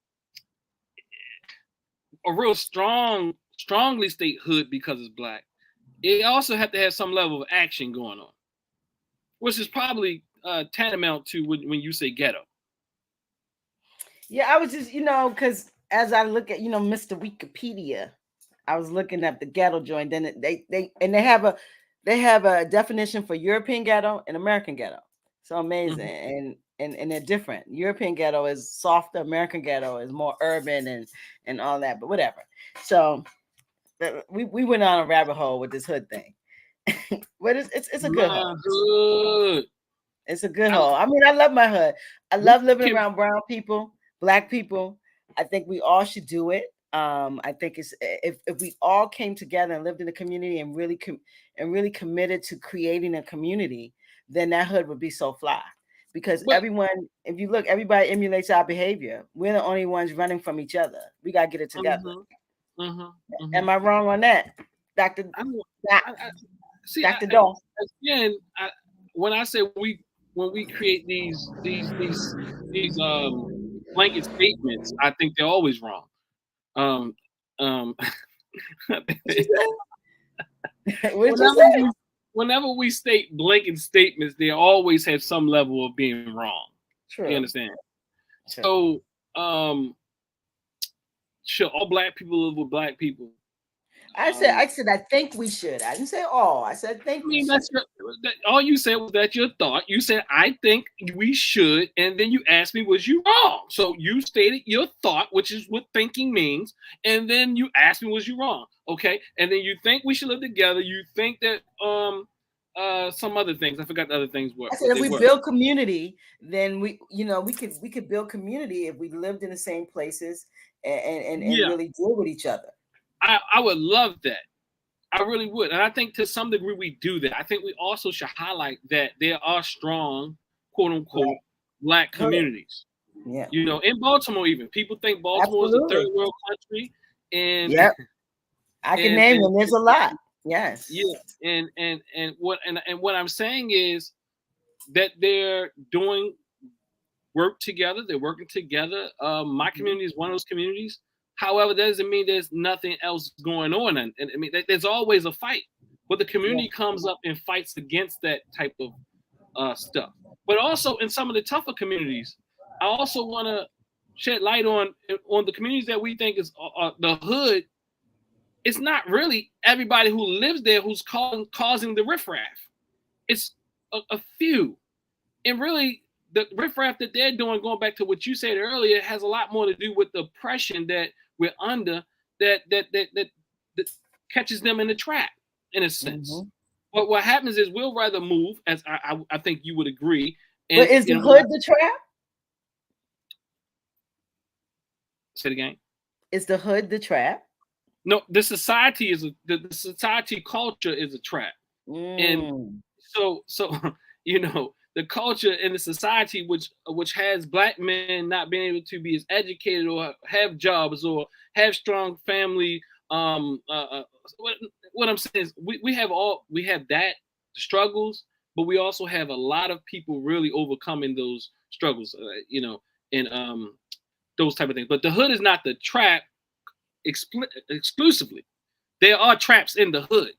a real strongly state hood because it's black. It also have to have some level of action going on, which is probably tantamount to when you say ghetto. Yeah, I was just, because as I look at, Mr. Wikipedia, I was looking at the ghetto joint. Then they have a definition for European ghetto and American ghetto. So amazing, and they're different. European ghetto is softer. American ghetto is more urban and all that. But whatever. So we went on a rabbit hole with this hood thing, but it's a good hole. It's a good hole. I mean, I love my hood. I love living around brown people, black people. I think we all should do it. I think it's if we all came together and lived in a community and really committed to creating a community, then that hood would be so fly. Because everyone, if you look, everybody emulates our behavior. We're the only ones running from each other. We gotta get it together. Am I wrong on that, Dr. Dr. Daw? Again, when I say when we create these blanket statements, I think they're always wrong. Whenever we state blanket statements, they always have some level of being wrong. True. You understand? True. So, should all black people live with black people? I said I think we should. I didn't say all. I said think. I mean, all you said was that your thought. You said I think we should, and then you asked me, was you wrong? So you stated your thought, which is what thinking means, and then you asked me, was you wrong? Okay, and then you think we should live together. You think that some other things. I forgot the other things were. I said if we build community, then we could build community if we lived in the same places and really deal with each other. I would love that. I really would. And I think to some degree we do that. I think we also should highlight that there are strong, quote unquote, black communities. Yeah. In Baltimore even. People think Baltimore is a third world country. And I can name them. There's a lot. Yes. Yeah. And what I'm saying is that they're doing work together. They're working together. My community is one of those communities. However, that doesn't mean there's nothing else going on. And I mean, there's always a fight, but the community comes up and fights against that type of stuff. But also in some of the tougher communities, I also want to shed light on the communities that we think is the hood. It's not really everybody who lives there who's causing the riffraff. It's a few. And really, the riffraff that they're doing, going back to what you said earlier, has a lot more to do with the oppression that we're under that catches them in the trap, in a sense. But what happens is we'll rather move, as I think you would agree. But is the hood the trap? Say it again. Is the hood the trap? No, the society the society culture is a trap. And so the culture in the society which has black men not being able to be as educated or have jobs or have strong family. What I'm saying is we have that struggles, but we also have a lot of people really overcoming those struggles, and those type of things. But the hood is not the trap exclusively. There are traps in the hood.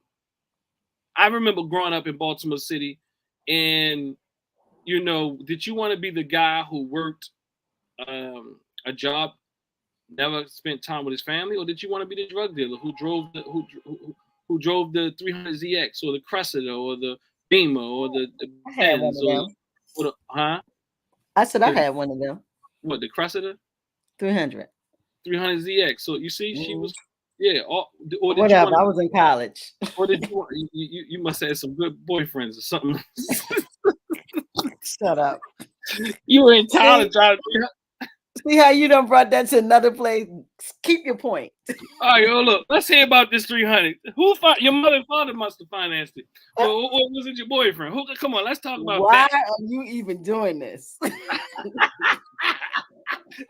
I remember growing up in Baltimore City, and did you want to be the guy who worked a job, never spent time with his family, or did you want to be the drug dealer who drove the 300ZX or the Cressida or the Beamer or the Benz or the I said I had one of them. What, the Cressida? 300ZX. So you see, she was or did whatever. I was in college. Or did you must have had some good boyfriends or something. Shut up. You were in college. See how you done brought that to another place? Keep your point. All right, look, let's hear about this 300. Your mother and father must have financed it. Or was it your boyfriend? Come on, let's talk about why are you even doing this?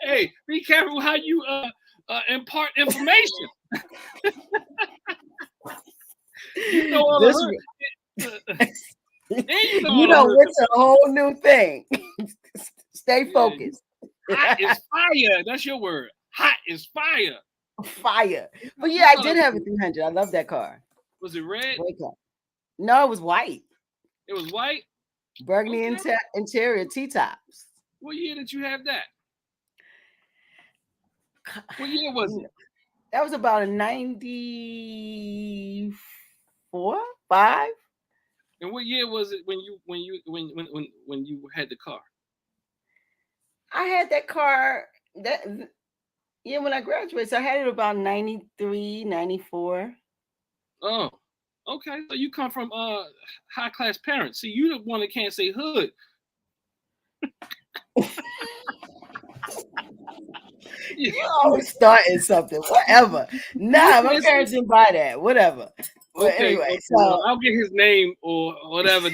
Hey, be careful how you impart information. You know it's a whole new thing. Stay focused. Hot is fire. That's your word. Hot is fire. Fire. But yeah, I did have a 300. I love that car. Was it red? No, it was white. It was white? Burgundy interior, T-tops. What year did you have that? What year was it? That was about a 94, 5. And what year was it when you had the car? I had that car when I graduated. So I had it about 93, 94. Oh, okay. So you come from high class parents. See, you the one that can't say hood. You always starting something, whatever. Nah, my parents didn't buy that, whatever. But okay, anyway, so I'll get his name or whatever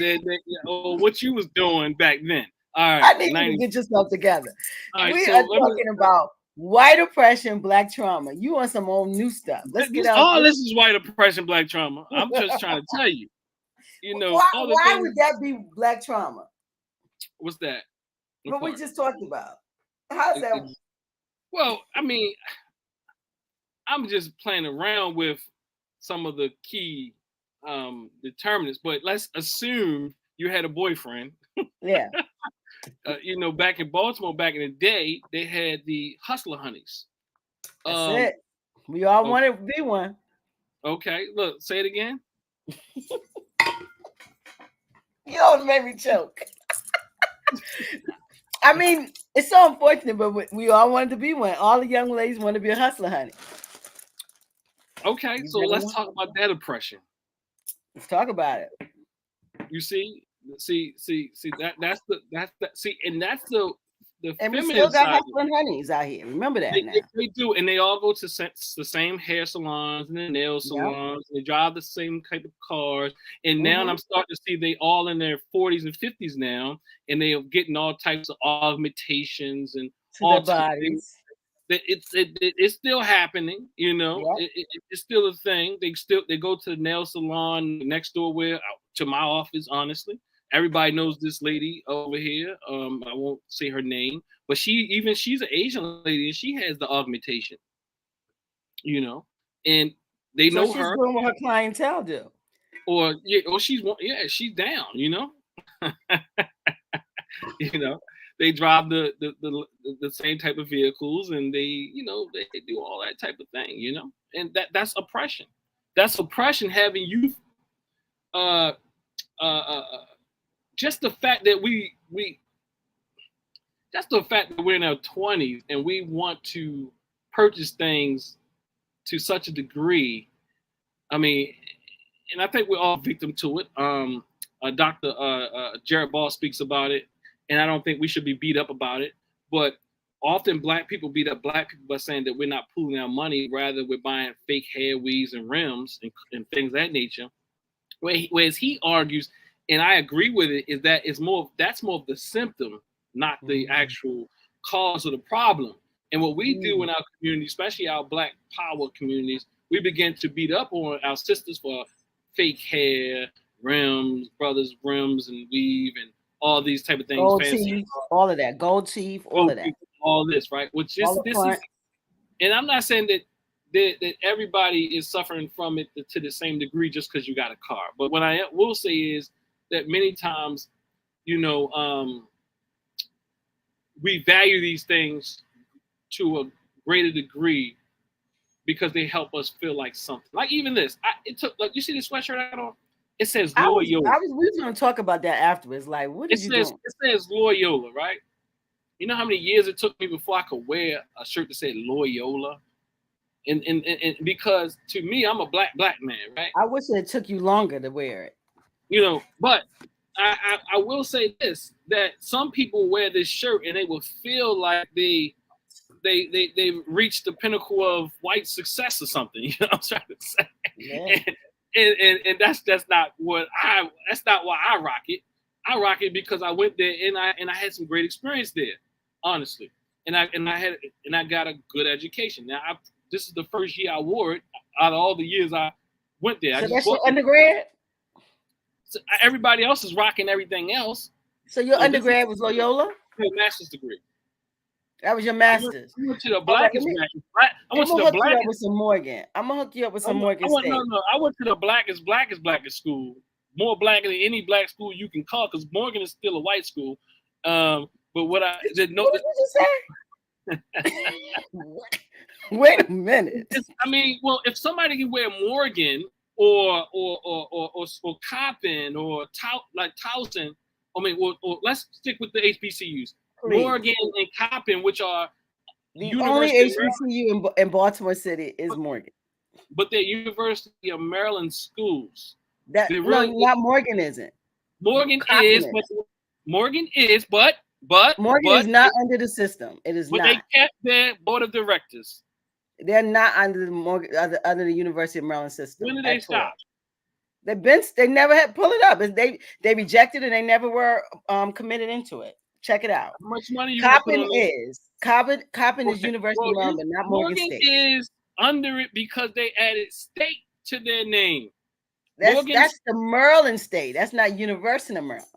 or what you was doing back then. All right, I need you to get yourself together. Right, we are talking about white oppression, black trauma. You want some old new stuff? Let's get out. All this is white oppression, black trauma. I'm just trying to tell you. Why would that be black trauma? What's that? What we just talked about. How's that? Well, I mean, I'm just playing around with some of the key determinants, but let's assume you had a boyfriend. Yeah. Back in Baltimore, back in the day, they had the hustler honeys. That's it. We all wanted to be one. Okay, look, say it again. You always made me choke. I mean, it's so unfortunate, but we all wanted to be one. All the young ladies want to be a hustler honey. Okay, so let's talk about that oppression. Let's talk about it. You see, that's the and we still got hustling honeys out here. Remember that they do, and they all go to the same hair salons and the nail salons. Yep. They drive the same type of cars, and now I'm starting to see they all in their 40s and 50s now, and they are getting all types of augmentations and all types of things. It's still happening, Yep. It's still a thing. They go to the nail salon next door to my office. Honestly, everybody knows this lady over here. I won't say her name, but she's an Asian lady, and she has the augmentation. And they know she's her. Doing what her clientele do. Or she's down. They drive the same type of vehicles, and they do all that type of thing, and that's oppression. That's oppression having you just the fact that we're in our 20s and we want to purchase things to such a degree. I mean, and I think we're all victim to it. Dr. Jared Ball speaks about it. And I don't think we should be beat up about it. But often black people beat up black people by saying that we're not pooling our money. Rather, we're buying fake hair weaves and rims and things of that nature. Whereas he argues, and I agree with it, is that that's more of the symptom, not the actual cause of the problem. And what we do in our community, especially our black power communities, we begin to beat up on our sisters for fake hair, rims, brothers, rims, and weave, and all these type of things. Gold Fancy, teeth, all of that. Gold teeth, all of that. all this, right? Which is All this front. is, and I'm not saying that everybody is suffering from it to the same degree just because you got a car. But what I will say is that many times, you know, we value these things to a greater degree because they help us feel like something. Like even this, it took, like, you see this sweatshirt I got on? It says Loyola. We was going to talk about that afterwards. Like, what did you do? It says Loyola, right? You know how many years it took me before I could wear a shirt that said Loyola? And because to me, I'm a black man, right? I wish it took you longer to wear it. You know, but I will say this, that some people wear this shirt and they will feel like they reached the pinnacle of white success or something. You know what I'm trying to say? Yeah. And that's not why I rock it. I rock it because I went there and I had some great experience there, honestly. And I got a good education. Now this is the first year I wore it out of all the years I went there. So that's your undergrad? So everybody else is rocking everything else. So your undergrad was Loyola? Master's degree. That was your master's. I went to the blackest. I went to the blackest with some Morgan. I'm gonna hook you up with some Morgan State. No. I went to the blackest school. More black than any black school you can call, because Morgan is still a white school. But what I did know. What did you say? Wait a minute. I mean, well, if somebody can wear Morgan or Coppin or Towson, I mean, or let's stick with the HBCUs. Please. Morgan and Coppin, which are the only HBCU in Baltimore City is Morgan. But they're University of Maryland schools. Not Morgan isn't. Morgan is, Morgan is not under the system. It is not. But they kept their board of directors. They're not under the Morgan, under the University of Maryland system. When did they stop? They never had pull it up. They rejected it. They never were committed into it. Check it out. How much money you Coppin is University of Maryland, but not Morgan State. Is under it because they added state to their name. That's the Maryland State. That's not University of Maryland.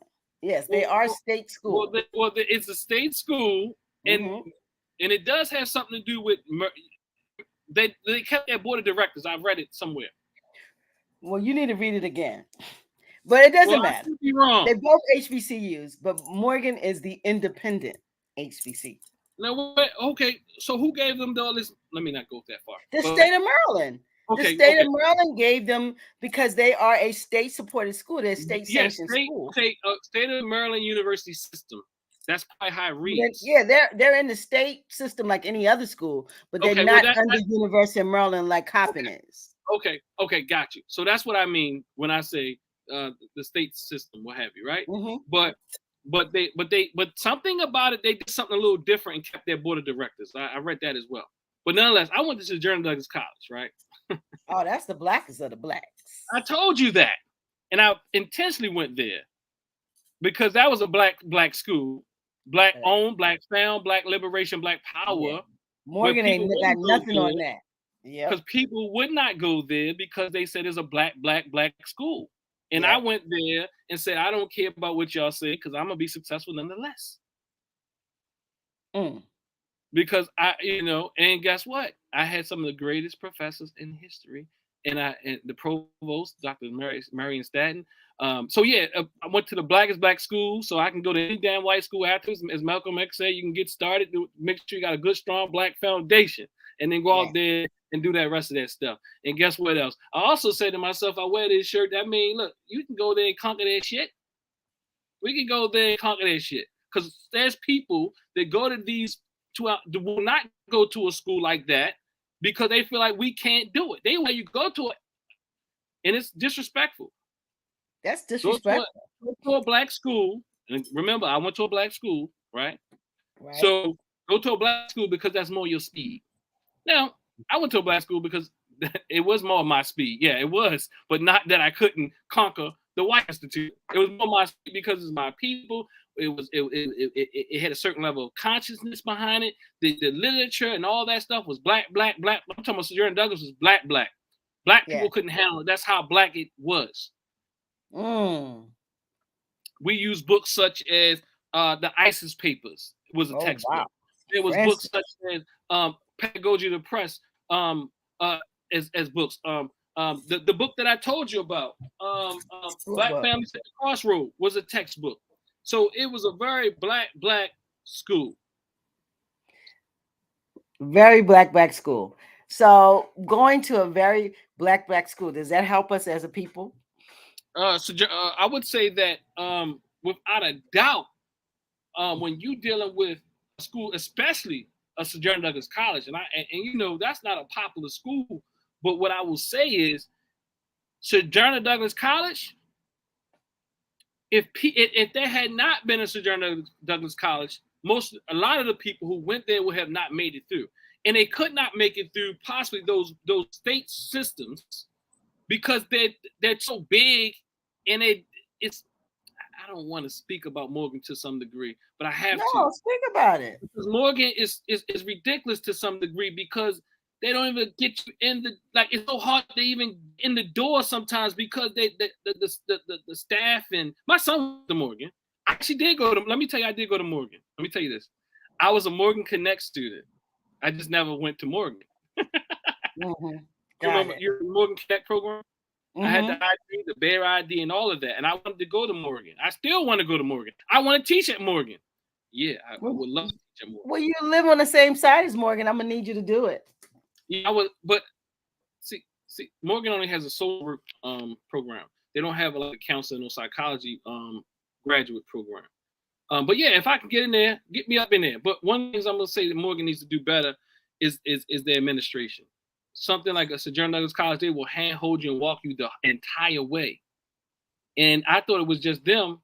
Yes, they are state school. Well, it's a state school, and it does have something to do with they kept their board of directors. I've read it somewhere. Well, you need to read it again. But it doesn't matter. I could be wrong. They're both HBCUs, but Morgan is the independent HBCU. Now, okay, so who gave them all this? Let me not go that far. The state of Maryland. Okay, the state of Maryland gave them because they are a state-supported school. They're state-sanctioned school. State of Maryland University system. That's probably how it reads. They're in the state system like any other school, but they're not under University of Maryland like Coppin is. Okay, got you. So that's what I mean when I say the state system, what have you, right? But something about it, they did something a little different and kept their board of directors. I read that as well. But nonetheless, I went to Sojourner Douglas College, right? Oh, that's the blackest of the blacks. I told you that, and I intentionally went there because that was a black school, black owned, black found, black liberation, black power. Yeah. Morgan ain't got nothing on that. Yeah, because people would not go there because they said it's a black school. And I went there and said, I don't care about what y'all say because I'm going to be successful nonetheless. Because and guess what? I had some of the greatest professors in history. And the provost, Dr. Marion Staton. I went to the blackest black school so I can go to any damn white school afterwards. As Malcolm X said, you can get started, make sure you got a good, strong black foundation. And then go out there and do that rest of that stuff. And guess what else? I also said to myself, I wear this shirt. That means, look, you can go there and conquer that shit. We can go there and conquer that shit. Because there's people that go to will not go to a school like that because they feel like we can't do it. They want you to go to it. And it's disrespectful. That's disrespectful. Go to a black school. And remember, I went to a black school, right? So go to a black school because that's more your speed. Now, I went to a black school because it was more my speed. Yeah, it was. But not that I couldn't conquer the white institute. It was more my speed because it's my people. It had a certain level of consciousness behind it. The literature and all that stuff was black. I'm talking about Sojourner Douglas was black. Black people couldn't handle it. That's how black it was. Mm. We use books such as the ISIS Papers was a Oh, textbook. wow. There was books Francis. such as Pedagogy of the Press as books. The book that I told you about, What Black book? Families at the Crossroad, was a textbook. So it was a very black school. Very black school. So going to a very black school, does that help us as a people? I would say that without a doubt, when you dealing with a school, especially a Sojourner Douglas College, and you know that's not a popular school, but what I will say is Sojourner Douglas College, if there had not been a Sojourner Douglas College, a lot of the people who went there would have not made it through, and they could not make it through possibly those state systems because they're so big, and it's I don't want to speak about Morgan to some degree, but I have to. Speak about it. Because Morgan is ridiculous to some degree because they don't even get you in the it's so hard to even in the door sometimes because the staff and my son went to Morgan. I actually did go to. Let me tell you, I did go to Morgan. Let me tell you this. I was a Morgan Connect student. I just never went to Morgan. Mm-hmm. You remember your Morgan Connect program? Mm-hmm. I had the ID, the Bear ID, and all of that, and I wanted to go to Morgan. I still want to go to Morgan. I want to teach at Morgan. Yeah, I would love to teach at Morgan. Well, you live on the same side as Morgan. I'm gonna need you to do it. Yeah, I would, but see, Morgan only has a social work program. They don't have like a counseling or psychology graduate program. But yeah, if I can get in there, get me up in there. But one thing I'm gonna say that Morgan needs to do better is the administration. Something like a Sojourner Douglas College, they will handhold you and walk you the entire way. And I thought it was just them,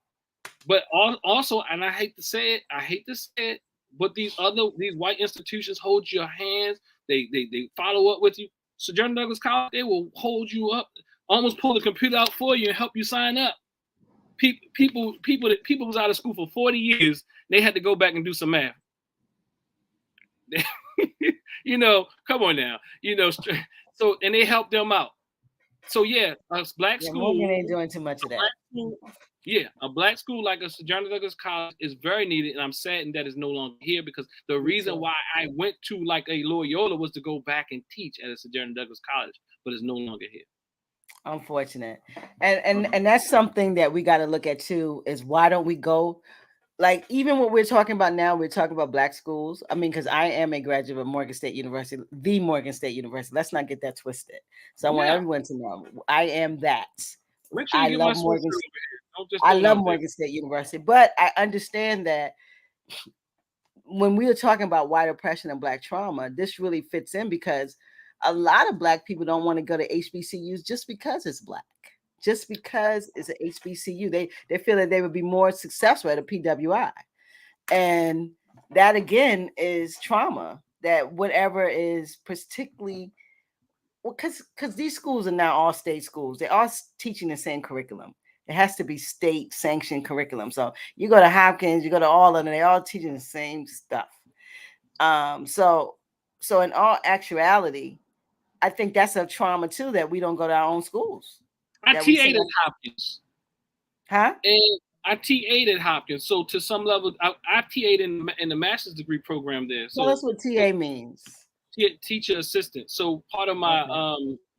but also, and I hate to say it, but these white institutions hold your hands. They follow up with you. Sojourner Douglas College, they will hold you up, almost pull the computer out for you and help you sign up. People was out of school for 40 years. They had to go back and do some math. You know, come on now. You know, so and they helped them out. So yeah, a black school. Morgan ain't doing too much of that. A black school like a Sojourner Douglas College is very needed, and I'm saddened that it's no longer here because the reason why I went to like a Loyola was to go back and teach at a Sojourner Douglas College, but it's no longer here. Unfortunate, and that's something that we got to look at too. Is why don't we go? Like even what we're talking about now, we're talking about black schools. I mean, because I am a graduate of Morgan State University, the Morgan State University. Let's not get that twisted. So I want everyone to know I am that. Make sure you love Morgan. I love Morgan State University, but I understand that when we are talking about white oppression and black trauma, this really fits in because a lot of black people don't want to go to HBCUs just because it's black. Just because it's an HBCU, they feel that they would be more successful at a PWI. And that again is trauma, that whatever is particularly, well, because these schools are now all state schools. They're all teaching the same curriculum. It has to be state sanctioned curriculum. So you go to Hopkins, you go to all of them, they're all teaching the same stuff. So in all actuality, I think that's a trauma too, that we don't go to our own schools. I TA'd at Hopkins. Huh? And I TA'd at Hopkins. So to some level, I TA'd in the master's degree program there. So that's what TA means. Teacher assistant. So part of my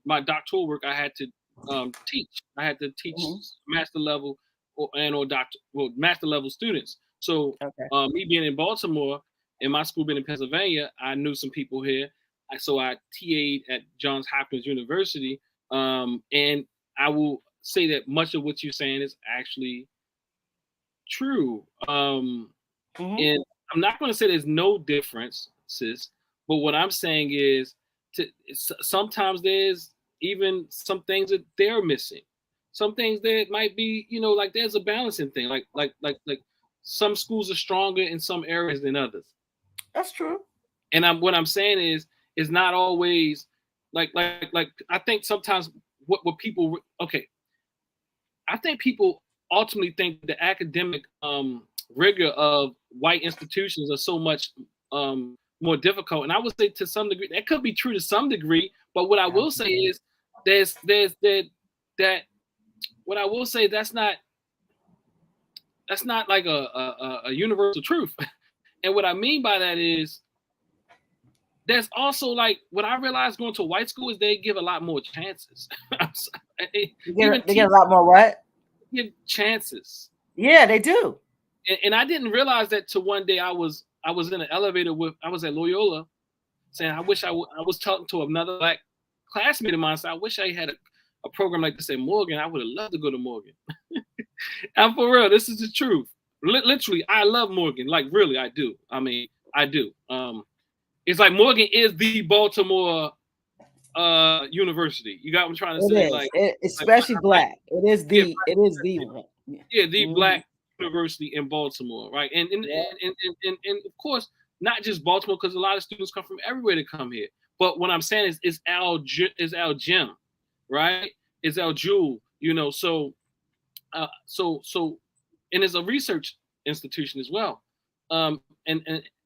my doctoral work, I had to teach. I had to teach master level master level students. So me being in Baltimore and my school being in Pennsylvania, I knew some people here. So I TA'd at Johns Hopkins University. And I will say that much of what you're saying is actually true. And I'm not going to say there's no differences, but what I'm saying is sometimes there's even some things that they're missing. Some things that might be, you know, like there's a balancing thing. Like some schools are stronger in some areas than others. That's true. And what I'm saying is not always like I think sometimes what people I think people ultimately think the academic rigor of white institutions are so much more difficult, and I would say to some degree that could be true to some degree, but what I will say is there's that what I will say, that's not like a universal truth. And what I mean by that is, there's also like, what I realized going to white school is they give a lot more chances. They get a lot more what? Give chances. Yeah, they do. And I didn't realize that till one day I was in an elevator I was at Loyola, saying I wish I was talking to another Black classmate of mine. So I wish I had a program like this at Morgan. I would have loved to go to Morgan. And for real, this is the truth. Literally, I love Morgan. Like, really, I do. I mean, I do. It's like Morgan is the Baltimore university. You got what I'm trying to say? Like, especially Black. It is the one. Yeah, the Black university in Baltimore, right? And of course, not just Baltimore, because a lot of students come from everywhere to come here. But what I'm saying is, it's our gem, right? It's our jewel, you know. So and it's a research institution as well. And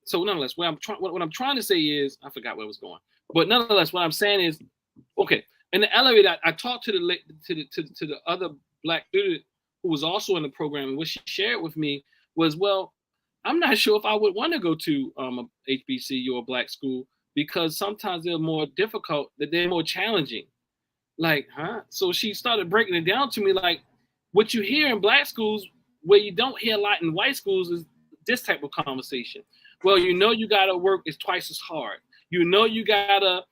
so nonetheless, what I'm trying to say is, I forgot where I was going, but nonetheless, what I'm saying is, okay, in the elevator, I talked to the other Black student who was also in the program, and what she shared with me was, well, I'm not sure if I would want to go to a HBCU or a Black school, because sometimes they're more difficult, that they're more challenging. Like, huh? So she started breaking it down to me, like, what you hear in Black schools, where you don't hear a lot in white schools, is this type of conversation. Well, you know, you gotta work is twice as hard. You know, you gotta,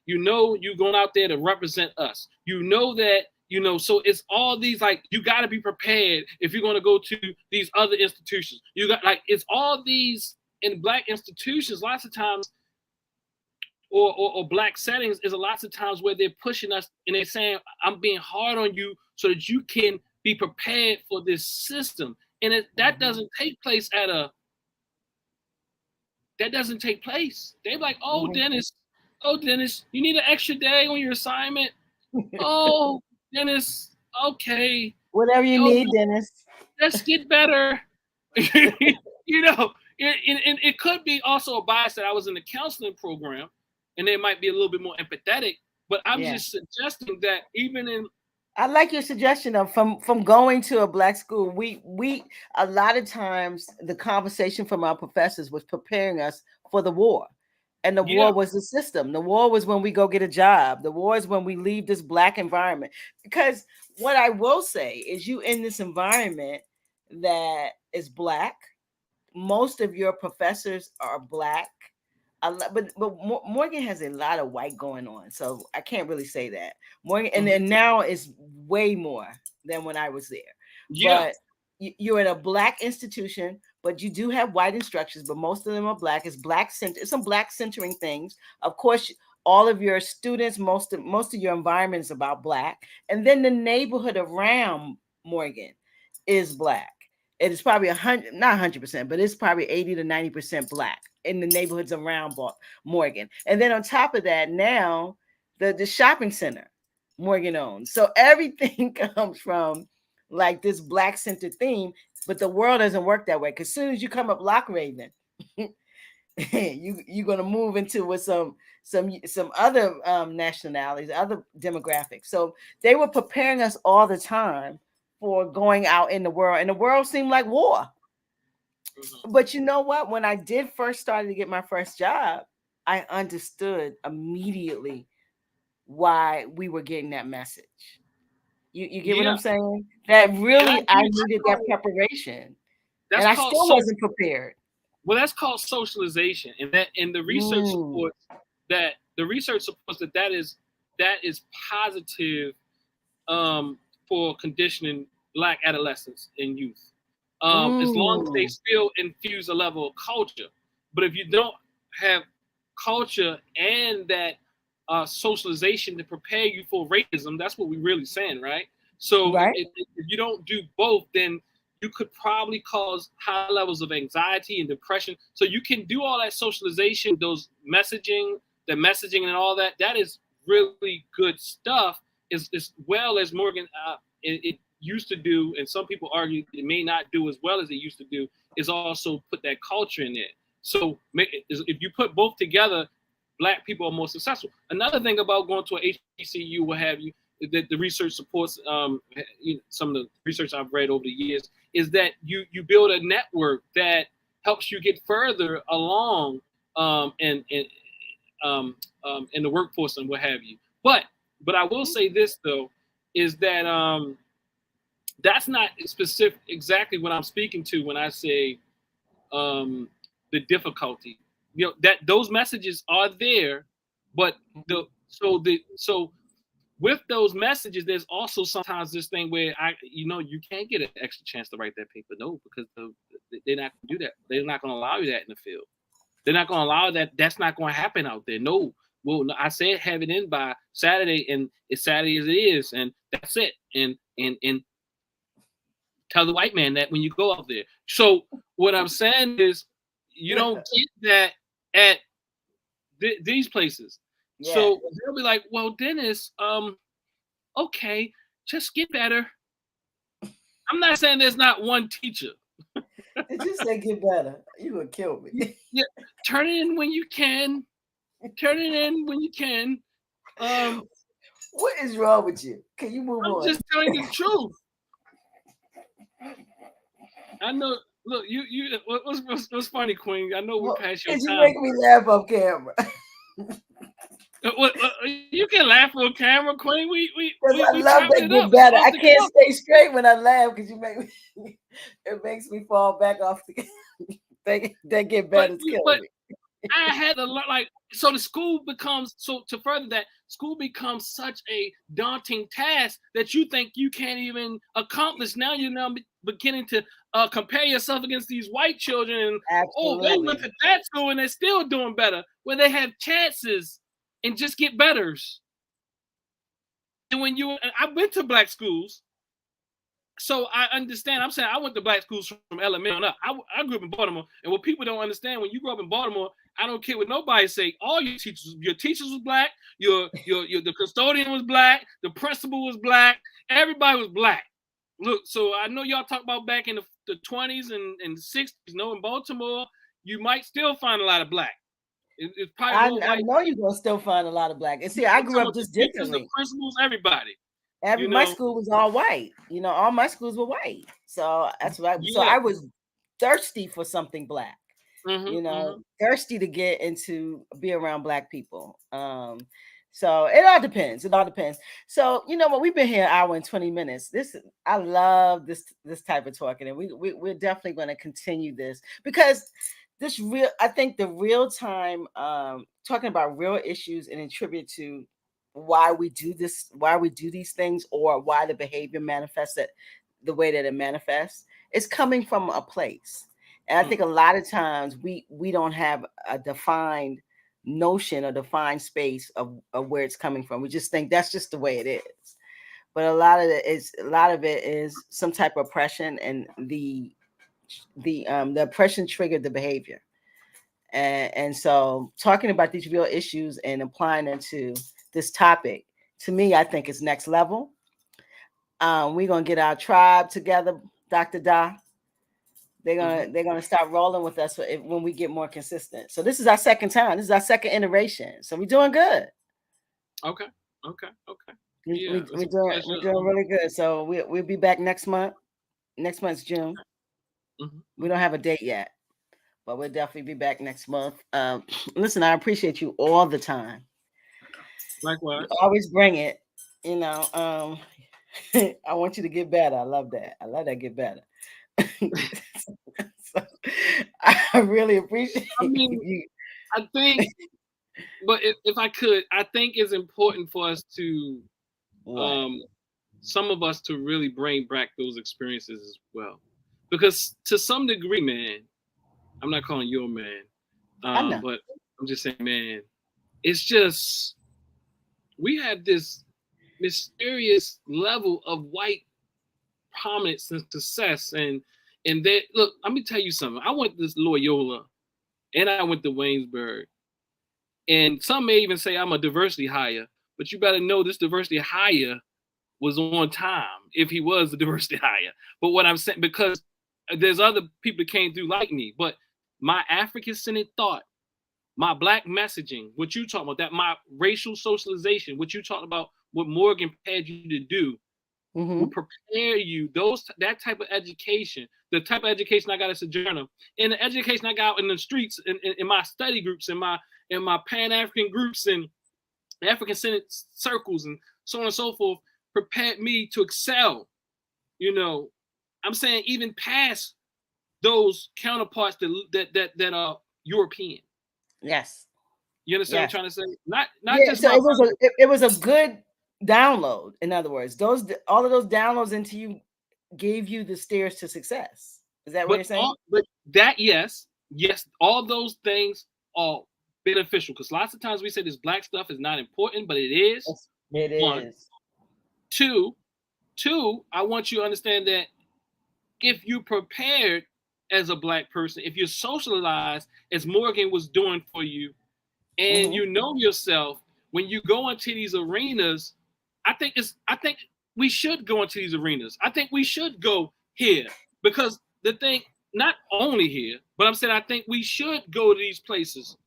you going out there to represent us. You know that, you know, so it's all these, like, you gotta be prepared if you're gonna go to these other institutions. You got, like, it's all these in Black institutions, lots of times, or Black settings, is a lots of times where they're pushing us and they're saying, I'm being hard on you so that you can be prepared for this system. And that doesn't take place that doesn't take place. They're like, oh, Dennis, you need an extra day on your assignment. Oh, Dennis, okay. Whatever you need, Dennis. Let's get better. You know, and it could be also a bias that I was in the counseling program, and they might be a little bit more empathetic, but I'm just suggesting that even in, I like your suggestion of from going to a Black school. We a lot of times the conversation from our professors was preparing us for the war. And the war was the system. The war was when we go get a job. The war is when we leave this Black environment. Because what I will say is, you in this environment that is Black, most of your professors are Black. But Morgan has a lot of white going on, so I can't really say that. Morgan, and then now it's way more than when I was there. But you're in a Black institution, but you do have white instructors, but most of them are Black. It's Black center. It's some Black centering things. Of course, all of your students, most of your environment is about Black, and then the neighborhood around Morgan is Black. It is probably 100, not 100%, but it's probably 80 to 90% Black in the neighborhoods around Morgan. And then on top of that, now the shopping center Morgan owns. So everything comes from like this Black centered theme, but the world doesn't work that way. Because as soon as you come up Lock Raven, you're gonna move into with some other nationalities, other demographics. So they were preparing us all the time for going out in the world, and the world seemed like war. But you know what? When I did first started to get my first job, I understood immediately why we were getting that message. You get what I'm saying? That really I needed that preparation, and I still wasn't prepared. Well, that's called socialization, and the research supports that. The research supports that is positive for conditioning Black adolescents and youth. As long as they still infuse a level of culture. But if you don't have culture and that socialization to prepare you for racism, that's what we're really saying, right? So if you don't do both, then you could probably cause high levels of anxiety and depression. So you can do all that socialization, the messaging and all that. That is really good stuff, as well as Morgan it used to do, and some people argue it may not do as well as it used to do, is also put that culture in there. So if you put both together, Black people are more successful. Another thing about going to a HBCU, what have you, that the research supports, some of the research I've read over the years, is that you build a network that helps you get further along in the workforce and what have you. But I will say this though, is that that's not specific exactly what I'm speaking to when I say the difficulty. That those messages are there, but so with those messages, there's also sometimes this thing where you can't get an extra chance to write that paper. No, because they're not going to do that. They're not going to allow you that in the field. They're not going to allow that. That's not going to happen out there. No. Well, I said have it in by Saturday, and it's Saturday as it is, and that's it. And tell the white man that when you go out there. So what I'm saying is, you don't get that at these places. Yeah. So they'll be like, well, Dennis, okay, just get better. I'm not saying there's not one teacher. Did you say get better? You would kill me. Yeah, turn it in when you can. Turn it in when you can. What is wrong with you? Can you move on? I'm just telling the truth. I know. Look, you. What's funny, Queen? I know we're past your time. You make me laugh on camera. You can laugh on camera, Queen. We I love that get better. I can't stay straight when I laugh because you make me. It makes me fall back off the. They get better. But I had to learn, so the school becomes to further that school becomes such a daunting task that you think you can't even accomplish. Now you're beginning to compare yourself against these white children, and they went to that school and they're still doing better, where they have chances and just get betters. And I went to black schools, so I understand. I'm saying I went to black schools from elementary on up. I grew up in Baltimore, and what people don't understand, when you grow up in Baltimore, I don't care what nobody say. All your teachers was black. The custodian was black. The principal was black. Everybody was black. Look, so I know y'all talk about back in the 20s and the 60s. In Baltimore, you might still find a lot of black. It's probably I know you're gonna still find a lot of black. And see, I grew up just differently. The principals, everybody. My school was all white. All my schools were white. So that's what so I was thirsty for something black. Thirsty to get into be around black people. So it all depends. So what, we've been here an hour and 20 minutes. I love this type of talking, and we're definitely going to continue this because I think the real time talking about real issues and attribute to why we do these things, or why the behavior manifests the way that it manifests, is coming from a place. And I think a lot of times we don't have a defined notion or defined space of where it's coming from. We just think that's just the way it is. But a lot of it is some type of oppression, and the oppression triggered the behavior. And so talking about these real issues and applying it to this topic, to me, I think is next level. We're gonna get our tribe together, Dr. Da. They're gonna start rolling with us when we get more consistent. So this is our second time. This is our second iteration. So we're doing good. Okay. Yeah, we're doing really good. So we'll be back next month. Next month's June. We don't have a date yet, but we'll definitely be back next month. Listen, I appreciate you all the time. Likewise. You always bring it. I want you to get better. I love that. I love that. Get better. So, I really appreciate you. I think, but if I could, I think it's important for us to, some of us to really bring back those experiences as well, because to some degree, man, I'm not calling you a man, but I'm just saying, man, it's just we have this mysterious level of white prominence and success, and that, look, let me tell you something. I went to Loyola, and I went to Waynesburg, and some may even say I'm a diversity hire, but you better know this diversity hire was on time if he was a diversity hire. But what I'm saying, because there's other people that came through like me, but my African-centered thought, my black messaging, what you talking about, that my racial socialization, what you talking about what Morgan prepared you to do will prepare you. That type of education, the type of education I got as a Sojourner, and the education I got in the streets, in my study groups, in my Pan-African groups and African-centered circles, and so on and so forth, prepared me to excel. I'm saying even past those counterparts that are European. Yes. You understand what I'm trying to say? Not just so it was a good download. In other words, all of those downloads into you gave you the stairs to success. Is that what you're saying? Yes, all those things are beneficial, because lots of times we say this black stuff is not important, but it is. It is. Two, I want you to understand that if you prepared as a black person, if you're socialized as Morgan was doing for you, and you know yourself, when you go into these arenas, I think we should go into these arenas. I think we should go here, because the thing, not only here, but I'm saying I think we should go to these places,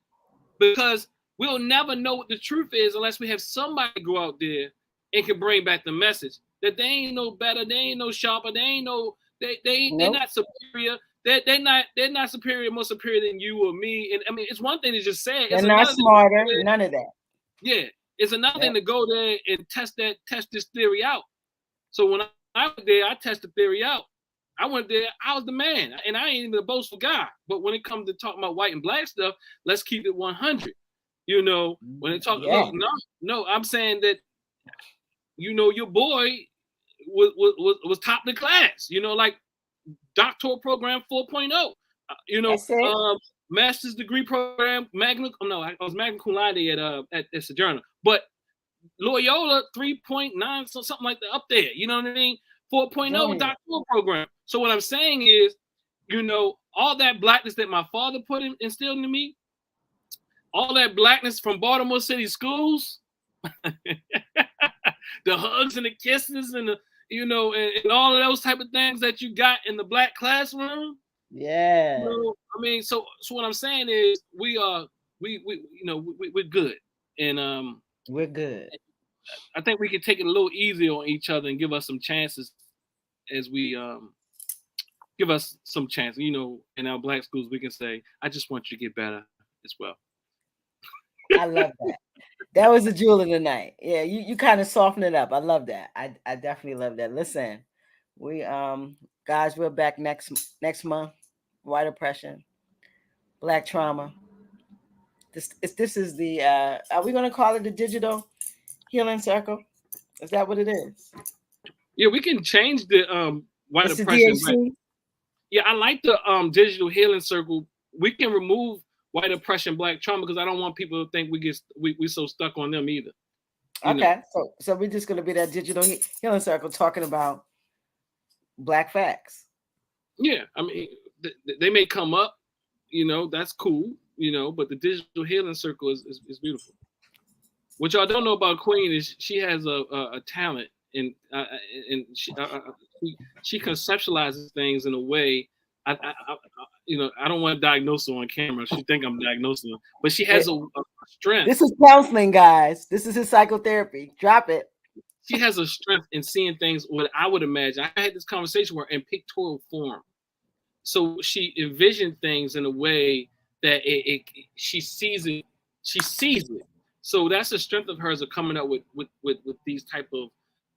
because we'll never know what the truth is unless we have somebody go out there and can bring back the message that they ain't no better, they ain't no sharper, they're not superior. They're not superior, more superior than you or me. And I mean, it's one thing to just say it. They're not smarter. None of that. Yeah, it's another thing to go there and test this theory out. So when I went there, I tested the theory out. I went there, I was the man, and I ain't even a boastful guy. But when it comes to talking about white and black stuff, let's keep it 100. When it talks, no, I'm saying that, your boy was top of the class. Like doctoral program 4.0. Master's degree program, I was magna cum laude at Sojourner, but Loyola 3.9, so something like that up there. You know what I mean? 4.0 doctoral program. So what I'm saying is, all that blackness that my father instilled into me, all that blackness from Baltimore City schools, the hugs and the kisses and the and all of those type of things that you got in the black classroom. Yeah. I mean, so what I'm saying is we're good, and we're good. I think we can take it a little easier on each other and give us some chances as we give us some chance. In our black schools, we can say, "I just want you to get better as well." I love that. That was the jewel of the night. Yeah, you kind of soften it up. I love that. I definitely love that. Listen, we guys, we're back next month. White oppression, black trauma. This is the are we gonna call it the digital healing circle? Is that what it is? Yeah, we can change the white oppression. Yeah, I like the digital healing circle. We can remove white oppression, black trauma, because I don't want people to think we so stuck on them either. Okay, so we're just gonna be that digital healing circle talking about black facts. Yeah, I mean, they may come up, that's cool, but the digital healing circle is beautiful. What y'all don't know about Queen is she has a talent, and she conceptualizes things in a way. I don't want to diagnose her on camera. She think I'm diagnosing her, but she has a strength. This is counseling, guys. This is his psychotherapy. Drop it. She has a strength in seeing things. What I would imagine. I had this conversation with her in pictorial form. So she envisioned things in a way that she sees it. She sees it. So that's the strength of hers of coming up with these type of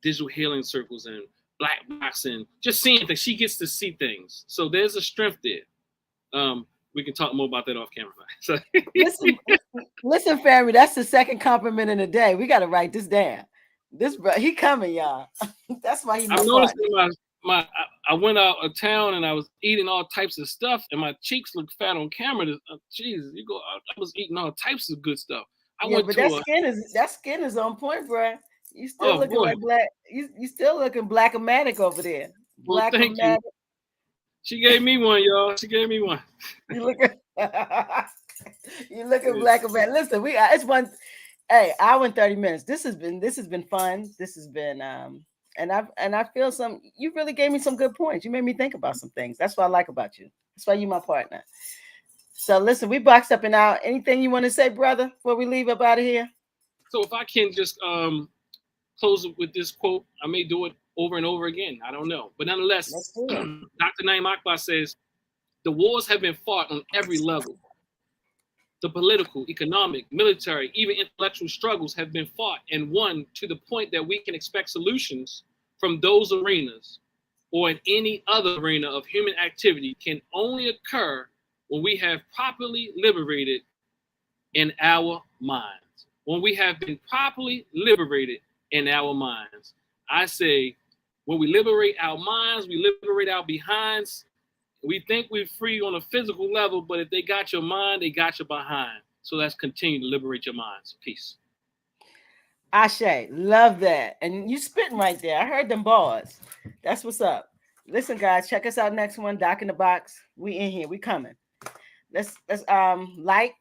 digital healing circles and black box and just seeing things. She gets to see things. So there's a strength there. We can talk more about that off camera. So listen, family. That's the second compliment in a day. We got to write this down. This bro, he coming, y'all. That's why he. I noticed I went out of town and I was eating all types of stuff, and my cheeks looked fat on camera. Jesus, I was eating all types of good stuff. That skin is on point, bro. You still looking like black. You still looking black-o-matic over there. Well, thank you. She gave me one, y'all. She gave me one. You looking black-o-matic. Listen, it's one. Hey, hour and 30 minutes. This has been fun. This has been and I feel you really gave me some good points. You made me think about some things. That's what I like about you. That's why you're my partner. So listen, we boxed up and out. Anything you want to say, brother, before we leave up out of here? So if I can just close with this quote. I may do it over and over again. I don't know. But nonetheless, Dr. Naim Akbar says, the wars have been fought on every level. The political, economic, military, even intellectual struggles have been fought and won to the point that we can expect solutions from those arenas or in any other arena of human activity can only occur when we have properly liberated in our minds. When we have been properly liberated in our minds. I say, when we liberate our minds, we liberate our behinds. We think we're free on a physical level, but if they got your mind, they got your behind. So let's continue to liberate your minds. Peace. Ashe, love that. And you spitting right there. I heard them bars. That's what's up. Listen, guys, check us out next one. Doc in the Box. We in here. We coming. Let's like,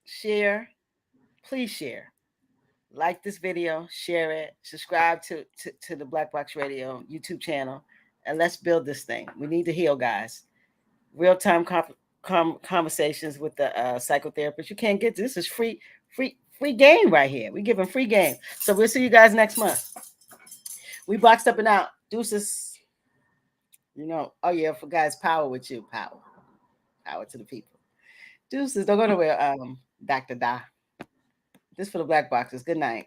share. Please share. Like this video, share it, subscribe to the Black Box Radio YouTube channel, and let's build this thing. We need to heal, guys. Real-time conversations with the psychotherapist. You can't get this. Is free game right here. We giving free game. So we'll see you guys next month. We boxed up and out. Deuces. You know, oh yeah, for guys, power with you. Power to the people. Deuces, don't go nowhere, Dr. Da. This for the Black Boxers. Good night.